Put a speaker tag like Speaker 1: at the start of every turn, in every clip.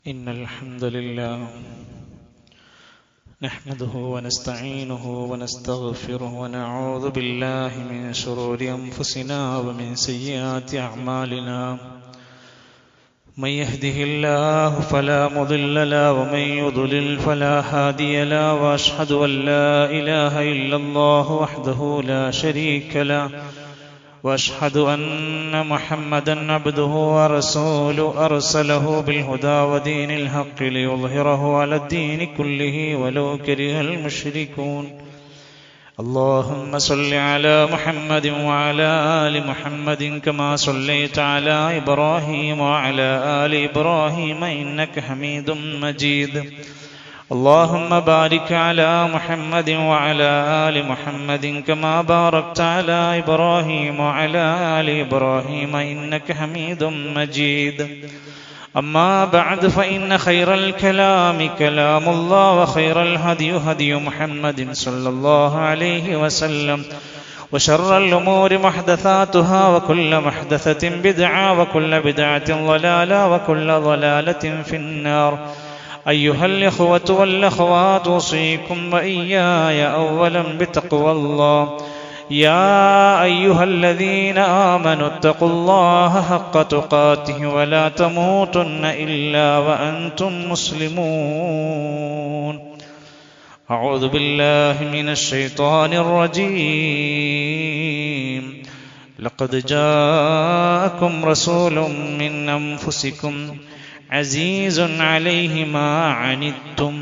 Speaker 1: إن الحمد لله نحمده ونستعينه ونستغفره ونعوذ بالله من شرور أنفسنا ومن سيئات أعمالنا من يهده الله فلا مضل له ومن يضلل فلا هادي له وأشهد أن لا إله إلا الله وحده لا شريك له وأشهد أن محمدا عبده ورسوله أرسله بالهدى ودين الحق ليظهره على الدين كله ولو كره المشركون اللهم صل على محمد وعلى آل محمد كما صليت على إبراهيم وعلى آل إبراهيم إنك حميد مجيد اللهم بارك على محمد وعلى آل محمد كما باركت على إبراهيم وعلى آل إبراهيم إنك حميد مجيد أما بعد فإن خير الكلام كلام الله وخير الهدي هدي محمد صلى الله عليه وسلم وشر الأمور محدثاتها وكل محدثة بدعة وكل بدعة ضلالة وكل ضلالة في النار أيها الإخوة والأخوات أوصيكم وإياي أولا بتقوى الله يا أيها الذين آمنوا اتقوا الله حق تقاته ولا تموتن إلا وأنتم مسلمون أعوذ بالله من الشيطان الرجيم لقد جاءكم رسول من أنفسكم عزيز عليه ما عنتم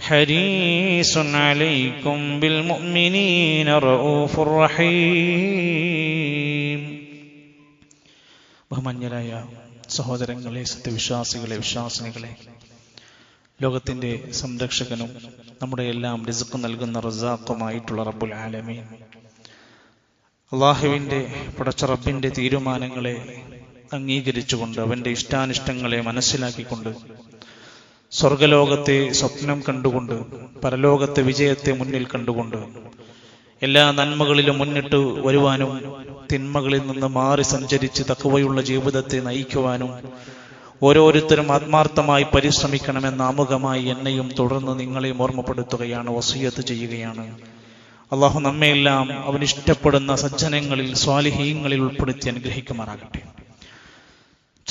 Speaker 1: حريص عليكم بالمؤمنين رؤوف رحيم. ബഹുമാന്യരായ സഹോദരങ്ങളെ, സത്യവിശ്വാസികളെ, വിശ്വാസിനികളെ, ലോകത്തിന്റെ സംരക്ഷകനും നമ്മുടെ എല്ലാം റിസ്ക് നൽകുന്ന റസാഖുമായിട്ടുള്ള റബ്ബുൽ ആലമീൻ അല്ലാഹുവിന്റെ പടച്ച റബ്ബിന്റെ തീരുമാനങ്ങളെ അംഗീകരിച്ചുകൊണ്ട് അവന്റെ ഇഷ്ടാനിഷ്ടങ്ങളെ മനസ്സിലാക്കിക്കൊണ്ട് സ്വർഗലോകത്തെ സ്വപ്നം കണ്ടുകൊണ്ട് പരലോകത്തെ വിജയത്തെ മുന്നിൽ കണ്ടുകൊണ്ട് എല്ലാ നന്മകളിലും മുന്നിട്ട് വരുവാനും തിന്മകളിൽ നിന്ന് മാറി സഞ്ചരിച്ച് തഖ്വയുള്ള ജീവിതത്തെ നയിക്കുവാനും ഓരോരുത്തരും ആത്മാർത്ഥമായി പരിശ്രമിക്കണമെന്ന ആമുഖമായി എന്നെയും തുടർന്ന് നിങ്ങളെയും ഓർമ്മപ്പെടുത്തുകയാണ്, വസിയത്ത് ചെയ്യുകയാണ്. അള്ളാഹു നമ്മെല്ലാം അവൻ ഇഷ്ടപ്പെടുന്ന സജ്ജനങ്ങളിൽ സ്വാലിഹീങ്ങളിൽ ഉൾപ്പെടുത്തി അനുഗ്രഹിക്കുമാറാകട്ടെ.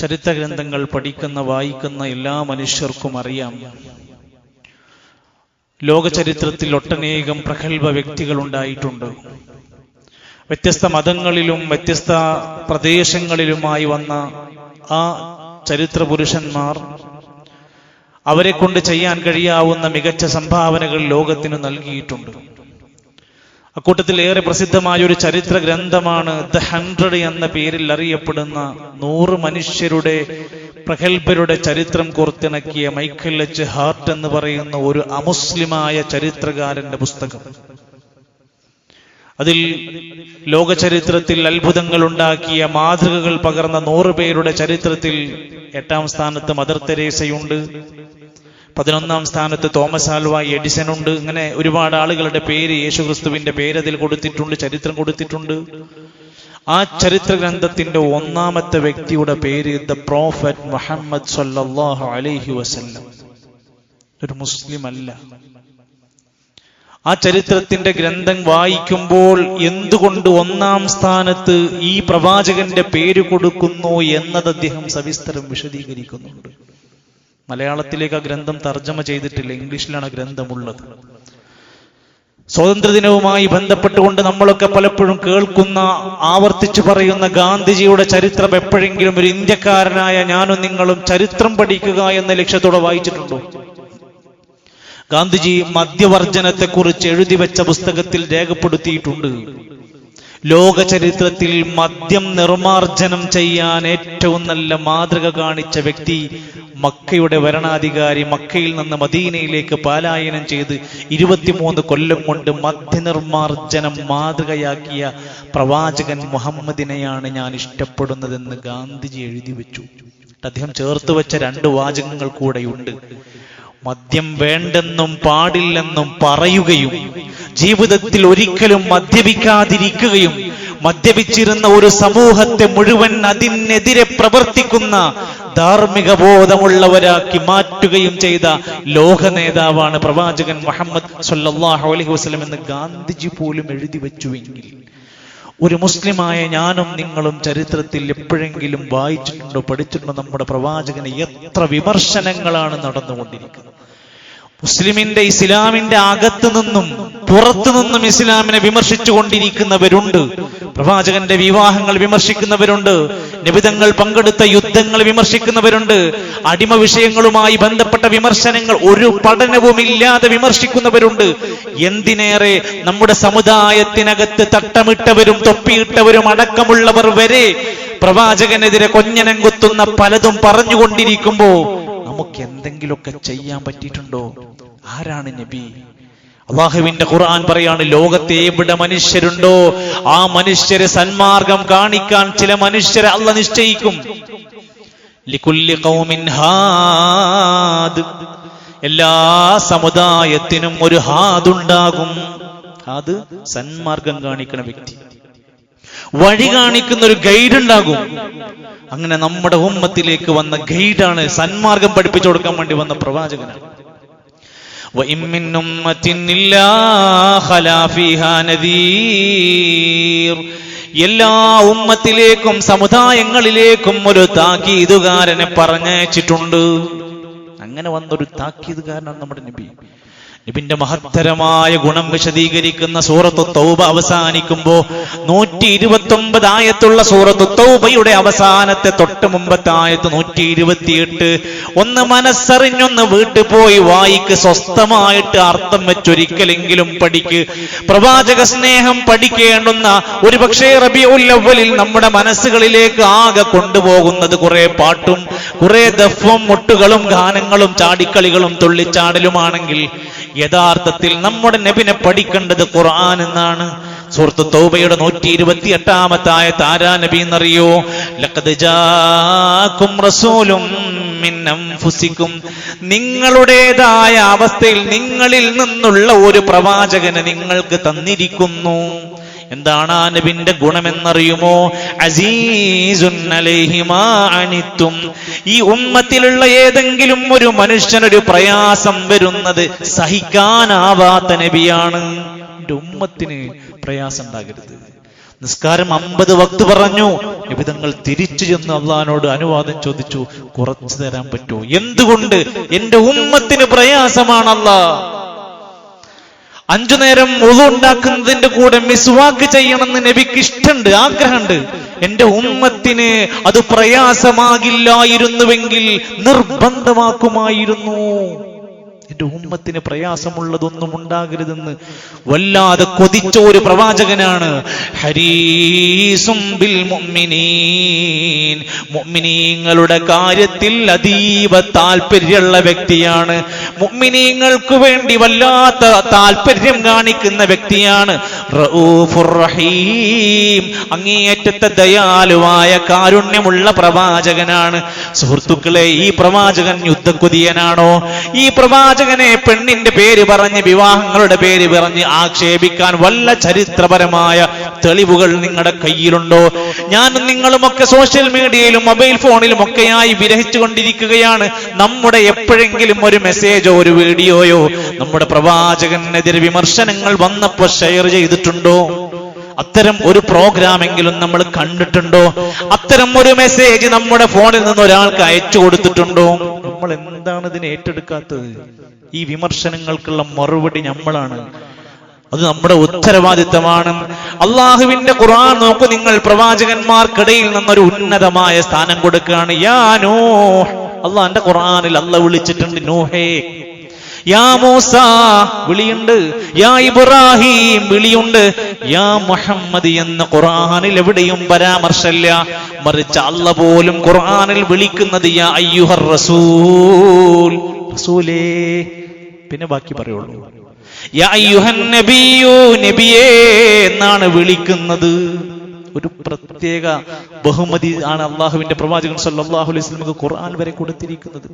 Speaker 1: ചരിത്ര ഗ്രന്ഥങ്ങൾ പഠിക്കുന്ന വായിക്കുന്ന എല്ലാ മനുഷ്യർക്കും അറിയാം, ലോക ചരിത്രത്തിൽ ഒട്ടനേകം പ്രഗത്ഭ വ്യക്തികൾ ഉണ്ടായിട്ടുണ്ട്. വ്യത്യസ്ത മതങ്ങളിലും വ്യത്യസ്ത പ്രദേശങ്ങളിലുമായി വന്ന ആ ചരിത്ര പുരുഷന്മാർ അവരെ കൊണ്ട് ചെയ്യാൻ കഴിയാവുന്ന മികച്ച സംഭാവനകൾ ലോകത്തിന് നൽകിയിട്ടുണ്ട്. അക്കൂട്ടത്തിൽ ഏറെ പ്രസിദ്ധമായ ഒരു ചരിത്ര ഗ്രന്ഥമാണ് ദ 100 എന്ന പേരിൽ അറിയപ്പെടുന്ന 100 മനുഷ്യരുടെ പ്രഗത്ഭരുടെ ചരിത്രം കോർത്തിണക്കിയ മൈക്കൽ എച്ച് ഹാർട്ട് എന്ന് പറയുന്ന ഒരു അമുസ്ലിമായ ചരിത്രകാരന്റെ പുസ്തകം. അതിൽ ലോക ചരിത്രത്തിൽ അത്ഭുതങ്ങൾ ഉണ്ടാക്കിയ മാതൃകകൾ പകർന്ന 100 പേരുടെ ചരിത്രത്തിൽ 8ാം സ്ഥാനത്ത് മദർ തെരേസയുണ്ട്, 11ാം സ്ഥാനത്ത് തോമസ് ആൽവ എഡിസൺ ഉണ്ട്. ഇങ്ങനെ ഒരുപാട് ആളുകളുടെ പേര്, യേശുക്രിസ്തുവിന്റെ പേര് അതിൽ കൊടുത്തിട്ടുണ്ട്, ചരിത്രം കൊടുത്തിട്ടുണ്ട്. ആ ചരിത്ര ഗ്രന്ഥത്തിന്റെ 1ാമത്തെ വ്യക്തിയുടെ പേര് ദ പ്രോഫറ്റ് മുഹമ്മദ് സല്ലല്ലാഹു അലൈഹി വസല്ലം. ഒരു മുസ്ലിം അല്ല. ആ ചരിത്രത്തിന്റെ ഗ്രന്ഥം വായിക്കുമ്പോൾ എന്തുകൊണ്ട് 1ാം സ്ഥാനത്ത് ഈ പ്രവാചകന്റെ പേര് കൊടുക്കുന്നു എന്നത് അദ്ദേഹം സവിസ്തരം വിശദീകരിക്കുന്നുണ്ട്. മലയാളത്തിലേക്ക് ആ ഗ്രന്ഥം തർജ്ജമ ചെയ്തിട്ടില്ല, ഇംഗ്ലീഷിലാണ് ഗ്രന്ഥമുള്ളത്. സ്വാതന്ത്ര്യദിനവുമായി ബന്ധപ്പെട്ടുകൊണ്ട് നമ്മളൊക്കെ പലപ്പോഴും കേൾക്കുന്ന, ആവർത്തിച്ചു പറയുന്ന ഗാന്ധിജിയുടെ ചരിത്രം എപ്പോഴെങ്കിലും ഒരു ഇന്ത്യക്കാരനായ ഞാനും നിങ്ങളും ചരിത്രം പഠിക്കുക എന്ന ലക്ഷ്യത്തോടെ വായിച്ചിട്ടുണ്ടോ? ഗാന്ധിജി മദ്യവർജനത്തെക്കുറിച്ച് എഴുതി വെച്ച പുസ്തകത്തിൽ രേഖപ്പെടുത്തിയിട്ടുണ്ട്, ലോക ചരിത്രത്തിൽ മദ്യം നിർമാർജനം ചെയ്യാൻ ഏറ്റവും നല്ല മാതൃക കാണിച്ച വ്യക്തി മക്കയുടെ ഭരണാധികാരി, മക്കയിൽ നിന്ന് മദീനയിലേക്ക് പലായനം ചെയ്ത് 23 കൊല്ലം കൊണ്ട് മദ്യനിർമാർജനം മാതൃകയാക്കിയ പ്രവാചകൻ മുഹമ്മദിനെയാണ് ഞാൻ ഇഷ്ടപ്പെടുന്നതെന്ന് ഗാന്ധിജി എഴുതി വെച്ചു. അദ്ദേഹം ചേർത്ത് വെച്ച 2 വാചകങ്ങൾ കൂടെയുണ്ട്. മദ്യം വേണ്ടെന്നും പാടില്ലെന്നും പറയുകയും ജീവിതത്തിൽ ഒരിക്കലും മദ്യപിക്കാതിരിക്കുകയും മദ്യപിച്ചിരുന്ന ഒരു സമൂഹത്തെ മുഴുവൻ അതിനെതിരെ പ്രവർത്തിക്കുന്ന ധാർമ്മിക ബോധമുള്ളവരാക്കി മാറ്റുകയും ചെയ്ത ലോക നേതാവാണ് പ്രവാചകൻ മുഹമ്മദ് സ്വല്ലല്ലാഹു അലൈഹി വസല്ലം എന്ന് ഗാന്ധിജി പോലും എഴുതി വെച്ചുവെങ്കിൽ ഒരു മുസ്ലിമായ ഞാനും നിങ്ങളും ചരിത്രത്തിൽ എപ്പോഴെങ്കിലും വായിച്ചിട്ടുണ്ടോ, പഠിച്ചിട്ടുണ്ടോ നമ്മുടെ പ്രവാചകന് എത്ര വിമർശനങ്ങളാണ് നടന്നുകൊണ്ടിരിക്കുന്നത്? മുസ്ലിമിന്റെ ഇസ്ലാമിന്റെ അകത്തു നിന്നും പുറത്തു നിന്നും ഇസ്ലാമിനെ വിമർശിച്ചു കൊണ്ടിരിക്കുന്നവരുണ്ട്. പ്രവാചകന്റെ വിവാഹങ്ങൾ വിമർശിക്കുന്നവരുണ്ട്, നബിതങ്ങൾ പങ്കെടുത്ത യുദ്ധങ്ങൾ വിമർശിക്കുന്നവരുണ്ട്, അടിമ വിഷയങ്ങളുമായി ബന്ധപ്പെട്ട വിമർശനങ്ങൾ ഒരു പഠനവുമില്ലാതെ വിമർശിക്കുന്നവരുണ്ട്. എന്തിനേറെ നമ്മുടെ സമുദായത്തിനകത്ത് തട്ടമിട്ടവരും തൊപ്പിയിട്ടവരും അടക്കമുള്ളവർ വരെ പ്രവാചകനെതിരെ കൊഞ്ഞനം കുത്തുന്ന പലതും പറഞ്ഞുകൊണ്ടിരിക്കുമ്പോ നമുക്ക് എന്തെങ്കിലുമൊക്കെ ചെയ്യാൻ പറ്റിയിട്ടുണ്ടോ? ആരാണ് നബി? അല്ലാഹുവിന്റെ ഖുർആൻ പറയാണ്, ലോകത്തെ എവിടെ മനുഷ്യരുണ്ടോ ആ മനുഷ്യരെ സന്മാർഗം കാണിക്കാൻ ചില മനുഷ്യരെ അല്ലാഹ് നിശ്ചയിക്കും. ലികുല്ലി ഖൗമിൻ ഹാദ്, എല്ലാ സമുദായത്തിനും ഒരു ഹാദ് ഉണ്ടാകും. ഹാദ് സന്മാർഗം കാണിക്കുന്ന വ്യക്തി, വഴി കാണിക്കുന്ന ഒരു ഗൈഡ് ഉണ്ടാകും. അങ്ങനെ നമ്മുടെ ഉമ്മത്തിലേക്ക് വന്ന ഗൈഡാണ്, സന്മാർഗം പഠിപ്പിച്ചു കൊടുക്കാൻ വേണ്ടി വന്ന പ്രവാചകനാണ്. എല്ലാ ഉമ്മത്തിലേക്കും സമുദായങ്ങളിലേക്കും ഒരു താക്കീതുകാരനെ പറഞ്ഞയച്ചിട്ടുണ്ട്. അങ്ങനെ വന്നൊരു താക്കീതുകാരനാണ് നമ്മുടെ നബി. നബിന്റെ മഹത്തരമായ ഗുണം വിശദീകരിക്കുന്ന സൂറത്തു തൗബ അവസാനിക്കുമ്പോ 129 ആയത്തുള്ള സൂറത്തു തൗബയുടെ അവസാനത്തെ തൊട്ട് മുമ്പത്തെ ആയത്ത് 128. ഒന്ന് മനസ്സറിഞ്ഞൊന്ന് വീട്ടിൽ പോയി വായിക്ക്, സ്വസ്ഥമായിട്ട് അർത്ഥം വെച്ചൊരിക്കലെങ്കിലും പഠിക്ക്. പ്രവാചക സ്നേഹം പഠിക്കേണ്ടുന്ന ഒരു പക്ഷേ റബീഉൽ അവ്വലിൽ നമ്മുടെ മനസ്സുകളിലേക്ക് ആകെ കൊണ്ടുപോകുന്നത് കുറെ പാട്ടും കുറെ ദഫും മുട്ടുകളും ഗാനങ്ങളും ചാടിക്കളികളും തുള്ളിച്ചാടലുമാണെങ്കിൽ യഥാർത്ഥത്തിൽ നമ്മുടെ നബിനെ പഠിക്കേണ്ടത് ഖുർആൻ എന്നാണ്. സൂറത്ത് തൗബയുടെ 128 ആയത്ത് ആരാ നബി എന്നറിയോ? ലഖദ് ജാഅകും റസൂലും മിൻ അൻഫുസികും, നിങ്ങളുടേതായ അവസ്ഥയിൽ നിങ്ങളിൽ നിന്നുള്ള ഒരു പ്രവാചകനെ നിങ്ങൾക്ക് തന്നിരിക്കുന്നു. എന്താണ് ആ നബിന്റെ ഗുണമെന്നറിയുമോ? അസീസുൻ അലൈഹി മാ അനിത്തും, ഈ ഉമ്മത്തിലുള്ള ഏതെങ്കിലും ഒരു മനുഷ്യനൊരു പ്രയാസം വരുന്നത് സഹിക്കാനാവാത്ത നബിയാണ്. എന്റെ ഉമ്മത്തിന് പ്രയാസം ഉണ്ടാകരുത്. നിസ്കാരം 50 വക്ത് പറഞ്ഞു, നബിതങ്ങൾ തിരിച്ചു ചെന്ന് അള്ളാഹിനോട് അനുവാദം ചോദിച്ചു, കുറച്ചു തരാൻ പറ്റുമോ? എന്തുകൊണ്ട്? എന്റെ ഉമ്മത്തിന് പ്രയാസമാണ് അല്ലാഹ്. 5 നേരം വുളു ഉണ്ടാക്കുന്നതിന്റെ കൂടെ മിസ്വാക്ക് ചെയ്യണമെന്ന് നബിക്ക് ഇഷ്ടമുണ്ട്, ആഗ്രഹമുണ്ട്. എന്റെ ഉമ്മത്തിന് അത് പ്രയാസമാകില്ലായിരുന്നുവെങ്കിൽ നിർബന്ധമാക്കുമായിരുന്നു. എന്റെ ഉമ്മത്തിന് പ്രയാസമുള്ളതൊന്നും ഉണ്ടാകരുതെന്ന് വല്ലാതെ കൊതിച്ച ഒരു പ്രവാചകനാണ്. ഹരീസും ബിൽ മുഅ്മിനീൻ, മുഅ്മിനീങ്ങളുടെ കാര്യത്തിൽ അതീവ താല്പര്യമുള്ള വ്യക്തിയാണ്. മുഅ്മിനീങ്ങൾക്ക് വേണ്ടി വല്ലാത്ത താല്പര്യം കാണിക്കുന്ന വ്യക്തിയാണ്. റഊഫുർ റഹീം, അങ്ങേയറ്റത്തെ ദയാലുവായ കാരുണ്യമുള്ള പ്രവാചകനാണ്. സുഹൃത്തുക്കളെ, ഈ പ്രവാചകൻ യുദ്ധക്കുതിയനാണോ? ഈ പ്രവാചകനെ പെണ്ണിന്റെ പേര് പറഞ്ഞ് വിവാഹങ്ങളുടെ പേര് പറഞ്ഞ് ആക്ഷേപിക്കാൻ വല്ല ചരിത്രപരമായ തെളിവുകൾ നിങ്ങളുടെ കയ്യിലുണ്ടോ? ഞാനും നിങ്ങളുമൊക്കെ സോഷ്യൽ മീഡിയയിലും മൊബൈൽ ഫോണിലും ഒക്കെയായി വിരഹിച്ചു കൊണ്ടിരിക്കുകയാണ്. നമ്മുടെ എപ്പോഴെങ്കിലും ഒരു മെസ്സേജോ ഒരു വീഡിയോയോ നമ്മുടെ പ്രവാചകനെതിരെ വിമർശനങ്ങൾ വന്നപ്പോൾ ഷെയർ ചെയ്തിട്ടുണ്ടോ? അത്തരം ഒരു പ്രോഗ്രാമെങ്കിലും നമ്മൾ കണ്ടിട്ടുണ്ടോ? അത്തരം ഒരു മെസ്സേജ് നമ്മുടെ ഫോണിൽ നിന്ന് ഒരാൾക്ക് അയച്ചു കൊടുത്തിട്ടുണ്ടോ? നമ്മൾ എന്താണ് ഇതിനെ ഏറ്റെടുക്കാത്തത്? ഈ വിമർശനങ്ങൾക്കുള്ള മറുപടി നമ്മളാണ്. അത് നമ്മുടെ ഉത്തരവാദിത്തമാണ്. അള്ളാഹുവിന്റെ ഖുർആൻ നോക്കൂ നിങ്ങൾ, പ്രവാചകന്മാർക്കിടയിൽ നിന്നൊരു ഉന്നതമായ സ്ഥാനം കൊടുക്കുകയാണ്. യാ നൂഹ്, അള്ളാഹുവിന്റെ ഖുർആനിൽ അള്ളാഹ് വിളിച്ചിട്ടുണ്ട് നൂഹേ. യാ മൂസ വിളിയുണ്ട്, യാ ഇബ്രാഹിം വിളിയുണ്ട്, യാ മുഹമ്മദ് എന്ന ഖുർആനിൽ എവിടെയും പരാമർശമില്ല. മറിച്ച് അല്ലാഹ് പോലും ഖുർആനിൽ വിളിക്കുന്നത് യാ അയ്യുഹർ റസൂൽ, റസൂലേ. പിന്നെ ബാക്കി പറയുള്ളൂ. യാ അയ്യുഹൻ നബിയു, നബിയേ എന്നാണ് വിളിക്കുന്നത്. ഒരു പ്രത്യേക ബഹുമതി ആണ് അള്ളാഹുവിന്റെ പ്രവാചകൻ സല്ലല്ലാഹു അലൈഹി വസല്ലം ഖുർആൻ വരെ കൊടുത്തിരിക്കുന്നത്.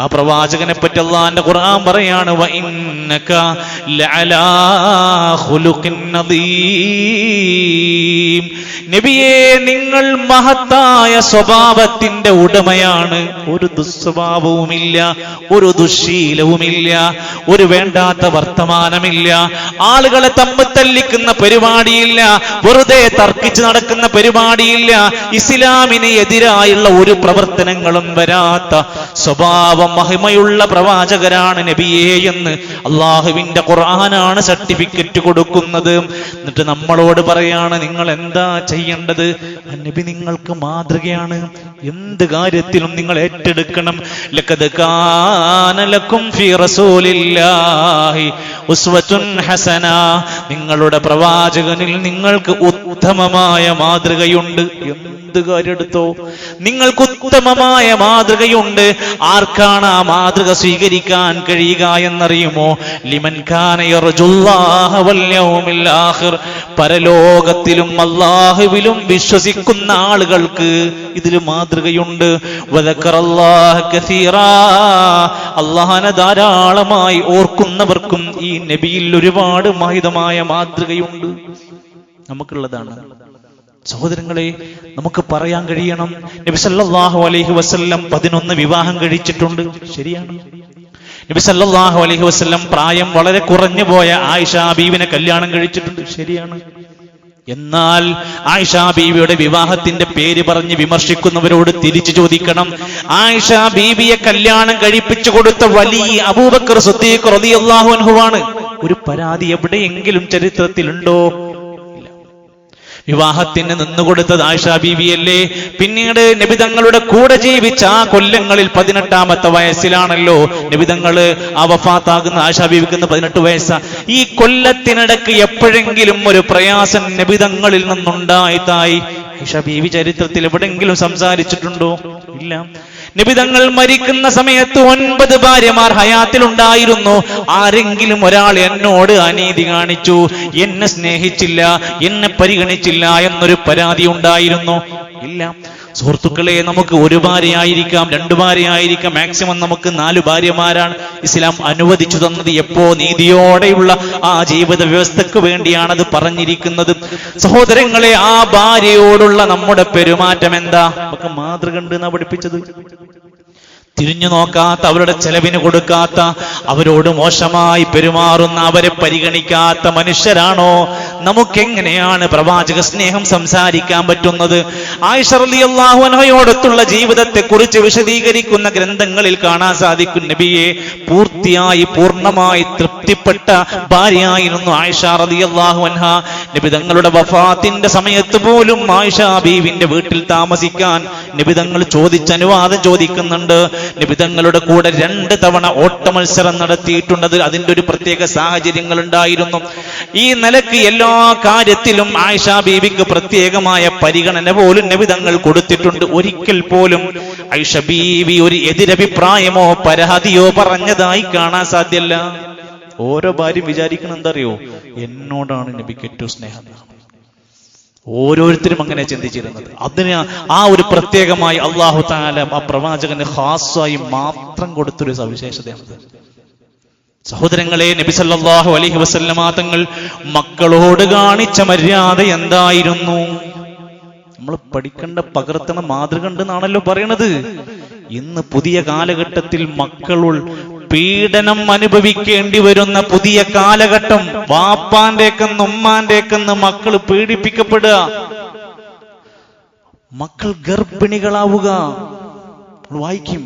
Speaker 1: ആ പ്രവാചകനെ പറ്റി അള്ളാഹിന്റെ ഖുർആൻ പറയാണ്, വ ഇന്നക ലഅലാ ഖുലുഖിൻ നദീം, നബിയേ, നിങ്ങൾ മഹത്തായ സ്വഭാവത്തിന്റെ ഉടമയാണ്. ഒരു ദുസ്വഭാവവുമില്ല, ഒരു ദുശ്ശീലവുമില്ല, ഒരു വേണ്ടാത്ത വർത്തമാനമില്ല, ആളുകളെ തമ്മിൽ തല്ലിക്കുന്ന പരിപാടിയില്ല, വെറുതെ തർക്കിച്ച് നടക്കുന്ന പരിപാടിയില്ല, ഇസ്ലാമിന് എതിരായുള്ള ഒരു പ്രവർത്തനങ്ങളും വരാത്ത സ്വഭാവ മഹിമയുള്ള പ്രവാചകരാണ് നബിയേ എന്ന് അള്ളാഹുവിന്റെ ഖുർആനാണ് സർട്ടിഫിക്കറ്റ് കൊടുക്കുന്നത്. എന്നിട്ട് നമ്മളോട് പറയാണ്, നിങ്ങൾ എന്താ ചെയ്യേണ്ടത്? നബി നിങ്ങൾക്ക് മാതൃകയാണ്. എന്ത് കാര്യത്തിലും നിങ്ങൾ ഏറ്റെടുക്കണം. ലഖദ് കാന ലക്കും ഫീ റസൂലില്ലാഹി ഉസ്വത്തുൻ ഹസന. നിങ്ങളുടെ പ്രവാചകനിൽ നിങ്ങൾക്ക് ഉത്തമമായ മാതൃകയുണ്ട്. എന്ത് കാര്യം എടുത്തോ, നിങ്ങൾക്ക് ഉത്തമമായ മാതൃകയുണ്ട്. ആർക്കാണ് ആ മാതൃക സ്വീകരിക്കാൻ കഴിയുക എന്നറിയുമോ? ലിമൻ കാന യർജുല്ലാഹ വൽ യൗമിൽ ആഖിർ. പരലോകത്തിലും അല്ലാഹുവിലും വിശ്വസിക്കുന്ന ആളുകൾക്ക് ഇതിൽ മാതൃകയുണ്ട്. വദക്കറല്ലാഹ കസീറാ. അല്ലാഹനെ ധാരാളമായി ഓർക്കുന്നവർക്കും ഈ നബിയിൽ ഒരുപാട് മഹിതമായ മാതൃകയുണ്ട്. നമുക്കുള്ളതാണ്. സഹോദരങ്ങളെ, നമുക്ക് പറയാൻ കഴിയണം, നബി സല്ലല്ലാഹു അലൈഹി വസല്ലം 11 വിവാഹം കഴിച്ചിട്ടുണ്ട്. ശരിയാണ്. നബി സല്ലല്ലാഹു അലൈഹി വസല്ലം പ്രായം വളരെ കുറഞ്ഞു പോയ ആയിഷ ബീവിനെ കല്യാണം കഴിച്ചിട്ടുണ്ട്. ശരിയാണ്. എന്നാൽ ആയിഷ ബീവിയുടെ വിവാഹത്തിന്റെ പേര് പറഞ്ഞ് വിമർശിക്കുന്നവരോട് തിരിച്ചു ചോദിക്കണം, ആയിഷ ബീവിയെ കല്യാണം കഴിപ്പിച്ചു കൊടുത്ത വലിയ അബൂബക്കർ സിദ്ദീഖ് റളിയല്ലാഹു അൻഹുവാണ്. ഒരു പരാതി എവിടെയെങ്കിലും ചരിത്രത്തിലുണ്ടോ? വിവാഹത്തിന് നിന്നുകൊടുത്തത് ആയിഷ ബീവിയല്ലേ. പിന്നീട് നബി തങ്ങളുടെ കൂടെ ജീവിച്ച ആ കൊല്ലങ്ങളിൽ 18ാമത്തെ വയസ്സിലാണല്ലോ നബി തങ്ങള് വഫാത്താകുന്ന. ആയിഷ ബീവിക്ക് 18 വയസ്സാ. ഈ കൊല്ലത്തിനിടക്ക് എപ്പോഴെങ്കിലും ഒരു പ്രയാസം നബി തങ്ങളിൽ നിന്നുണ്ടായതായി ആയിഷ ബീവി ചരിത്രത്തിൽ എവിടെയെങ്കിലും സംസാരിച്ചിട്ടുണ്ടോ? ഇല്ല. നബി തങ്ങൾ മരിക്കുന്ന സമയത്ത് 9 ഭാര്യമാർ ഹയാത്തിലുണ്ടായിരുന്നു. ആരെങ്കിലും ഒരാൾ എന്നോട് അനീതി കാണിച്ചു, എന്നെ സ്നേഹിച്ചില്ല, എന്നെ പരിഗണിച്ചില്ല എന്നൊരു പരാതി ഉണ്ടായിരുന്നു? ഇല്ല. സുഹൃത്തുക്കളെ, നമുക്ക് 1 ഭാര്യയായിരിക്കാം, 2 ഭാര്യയായിരിക്കാം, മാക്സിമം നമുക്ക് 4 ഭാര്യമാരാണ് ഇസ്ലാം അനുവദിച്ചു തന്നത്. എപ്പോ? നീതിയോടെയുള്ള ആ ജീവിത വ്യവസ്ഥക്ക് വേണ്ടിയാണ് അത് പറഞ്ഞിരിക്കുന്നത്. സഹോദരങ്ങളെ, ആ ഭാര്യയോടുള്ള നമ്മുടെ പെരുമാറ്റം എന്താ? നമുക്ക് മാതൃക ഉണ്ട് എന്നാ പഠിപ്പിച്ചത്. തിരിഞ്ഞു നോക്കാത്ത, അവരുടെ ചെലവിന് കൊടുക്കാത്ത, അവരോട് മോശമായി പെരുമാറുന്ന, അവരെ പരിഗണിക്കാത്ത മനുഷ്യരാണോ? നമുക്കെങ്ങനെയാണ് പ്രവാചക സ്നേഹം സംസാരിക്കാൻ പറ്റുന്നത്? ആയിഷ റളിയല്ലാഹു അൻഹയോടൊത്തുള്ള ജീവിതത്തെ കുറിച്ച് വിശദീകരിക്കുന്ന ഗ്രന്ഥങ്ങളിൽ കാണാൻ സാധിക്കും, നബിയെ പൂർത്തിയായി പൂർണ്ണമായി തൃപ്തിപ്പെട്ട ഭാര്യയായിരുന്നു ആയിഷ റളിയല്ലാഹു അൻഹ. നബി തങ്ങളുടെ വഫാത്തിന്റെ സമയത്ത് പോലും ആയിഷ ബീവിന്റെ വീട്ടിൽ താമസിക്കാൻ നബി തങ്ങൾ അനുവാദം ചോദിക്കുന്നുണ്ട്. നബി തങ്ങളുടെ കൂടെ 2 തവണ ഓട്ട മത്സരം നടത്തിയിട്ടുണ്ട്. അതിന്റെ ഒരു പ്രത്യേക സാഹചര്യങ്ങൾ ഉണ്ടായിരുന്നു. ഈ നിലക്ക് എല്ലാ കാര്യത്തിലും ആയിഷ ബീവിക്ക് പ്രത്യേകമായ പരിഗണന പോലും നബി തങ്ങൾ കൊടുത്തിട്ടുണ്ട്. ഒരിക്കൽ പോലും ആയിഷ ബീവി ഒരു എതിരഭിപ്രായമോ പരാതിയോ പറഞ്ഞതായി കാണാൻ സാധ്യമല്ല. ഓരോ ഭാര്യ വിചാരിക്കണം എന്തറിയോ? എന്നോടാണ് നബിക്ക് ഏറ്റവും സ്നേഹം. ഓരോരുത്തരും അങ്ങനെ ചിന്തിച്ചിരുന്നത്. അതിന് ആ ഒരു പ്രത്യേകമായി അല്ലാഹു തആല ആ പ്രവാചകന് ഖാസ്സായി മാത്രം കൊടുത്തൊരു സവിശേഷതയാണ്. സഹോദരങ്ങളെ, നബി സല്ലല്ലാഹു അലൈഹി വസല്ലമ തങ്ങൾ മക്കളോട് കാണിച്ച മര്യാദ എന്തായിരുന്നു? നമ്മൾ പഠിക്കേണ്ട, പകർത്തണ മാതൃക ഉണ്ടെന്നാണല്ലോ പറയണത്. ഇന്ന് പുതിയ കാലഘട്ടത്തിൽ മക്കളുൾ പീഡനം അനുഭവിക്കേണ്ടി വരുന്ന പുതിയ കാലഘട്ടം. വാപ്പാന്റെക്കെന്ന് ഉമ്മാന്റെക്കെന്ന് മക്കൾ പീഡിപ്പിക്കപ്പെടുക, മക്കൾ ഗർഭിണികളാവുക. വായിക്കും,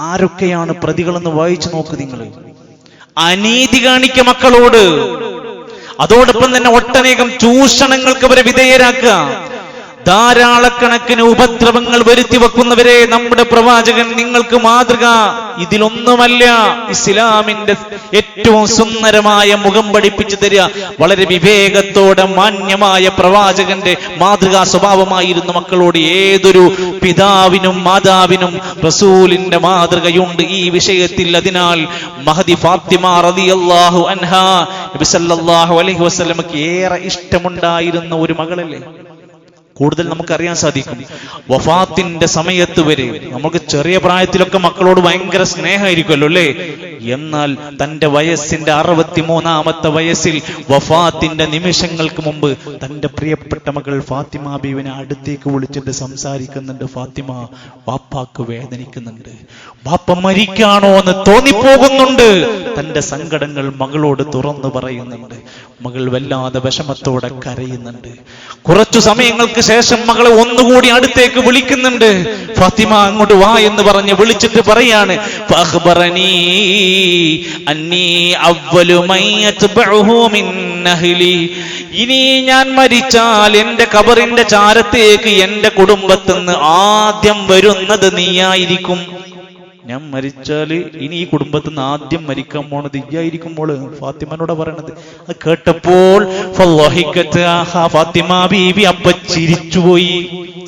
Speaker 1: ആരൊക്കെയാണ് പ്രതികളെന്ന് വായിച്ചു നോക്ക് നിങ്ങൾ. അനീതി കാണിക്ക മക്കളോട്. അതോടൊപ്പം തന്നെ ഒട്ടനേകം ചൂഷണങ്ങൾക്ക് അവരെ വിധേയരാക്കുക. ധാരാളക്കണക്കിന് ഉപദ്രവങ്ങൾ വരുത്തി വെക്കുന്നവരെ നമ്മുടെ പ്രവാചകൻ നിങ്ങൾക്ക് മാതൃക. ഇതിലൊന്നുമല്ല ഇസ്ലാമിന്റെ ഏറ്റവും സുന്ദരമായ മുഖം പഠിപ്പിച്ചു തരിക. വളരെ വിവേകത്തോടെ മാന്യമായ പ്രവാചകന്റെ മാതൃകാ സ്വഭാവമായിരുന്നു മക്കളോട്. ഏതൊരു പിതാവിനും മാതാവിനും റസൂലിന്റെ മാതൃകയുണ്ട് ഈ വിഷയത്തിൽ. അതിനാൽ മഹദി ഫാത്തിമ റളിയല്ലാഹു അൻഹാ നബി സല്ലല്ലാഹു അലൈഹി വസല്ലമക്ക് ഏറെ ഇഷ്ടമുണ്ടായിരുന്ന ഒരു മകളല്ലേ. കൂടുതൽ നമുക്കറിയാൻ സാധിക്കും. വഫാത്തിന്റെ സമയത്ത് വരെ നമുക്ക് ചെറിയ പ്രായത്തിലൊക്കെ മക്കളോട് ഭയങ്കര സ്നേഹമായിരിക്കുമല്ലോ അല്ലേ? എന്നാൽ തന്റെ വയസ്സിന്റെ 63ാമത്തെ വയസ്സിൽ വഫാത്തിന്റെ നിമിഷങ്ങൾക്ക് മുമ്പ് തന്റെ പ്രിയപ്പെട്ട മകൾ ഫാത്തിമ ബീവിനെ അടുത്തേക്ക് വിളിച്ചിട്ട് സംസാരിക്കുന്നുണ്ട്. ഫാത്തിമ, വാപ്പാക്ക് വേദനിക്കുന്നുണ്ട്, വാപ്പ മരിക്കാണോ എന്ന് തോന്നിപ്പോകുന്നുണ്ട്. തന്റെ സങ്കടങ്ങൾ മകളോട് തുറന്നു പറയുന്നുണ്ട്. മകൾ വല്ലാതെ വിഷമത്തോടെ കരയുന്നുണ്ട്. കുറച്ചു സമയങ്ങൾക്ക് ശേഷം മകളെ ഒന്നുകൂടി അടുത്തേക്ക് വിളിക്കുന്നുണ്ട്. ഫാത്തിമ, അങ്ങോട്ട് വാ എന്ന് പറഞ്ഞ് വിളിച്ചിട്ട് പറയാണ്, ഫഅഖ്ബറനീ അന്നീ അവ്വലു മൻ യത്ബഉഹു മിൻ അഹ്ലി. ഇനി ഞാൻ മരിച്ചാൽ എന്റെ ഖബറിന്റെ ചാരത്തേക്ക് എന്റെ കുടുംബത്തിന്ന് ആദ്യം വരുന്നത് നീയായിരിക്കും. ഞാൻ മരിച്ചാല് ഇനി ഈ കുടുംബത്തിൽ നിന്ന് ആദ്യം മരിക്കാൻ പോണത് ഇയ്യായിരിക്കും മോള്, ഫാത്തിമനോട് പറയണത്. അത് കേട്ടപ്പോൾ ഫാത്തിമ ബീവി അപ്പ ചിരിച്ചുപോയി,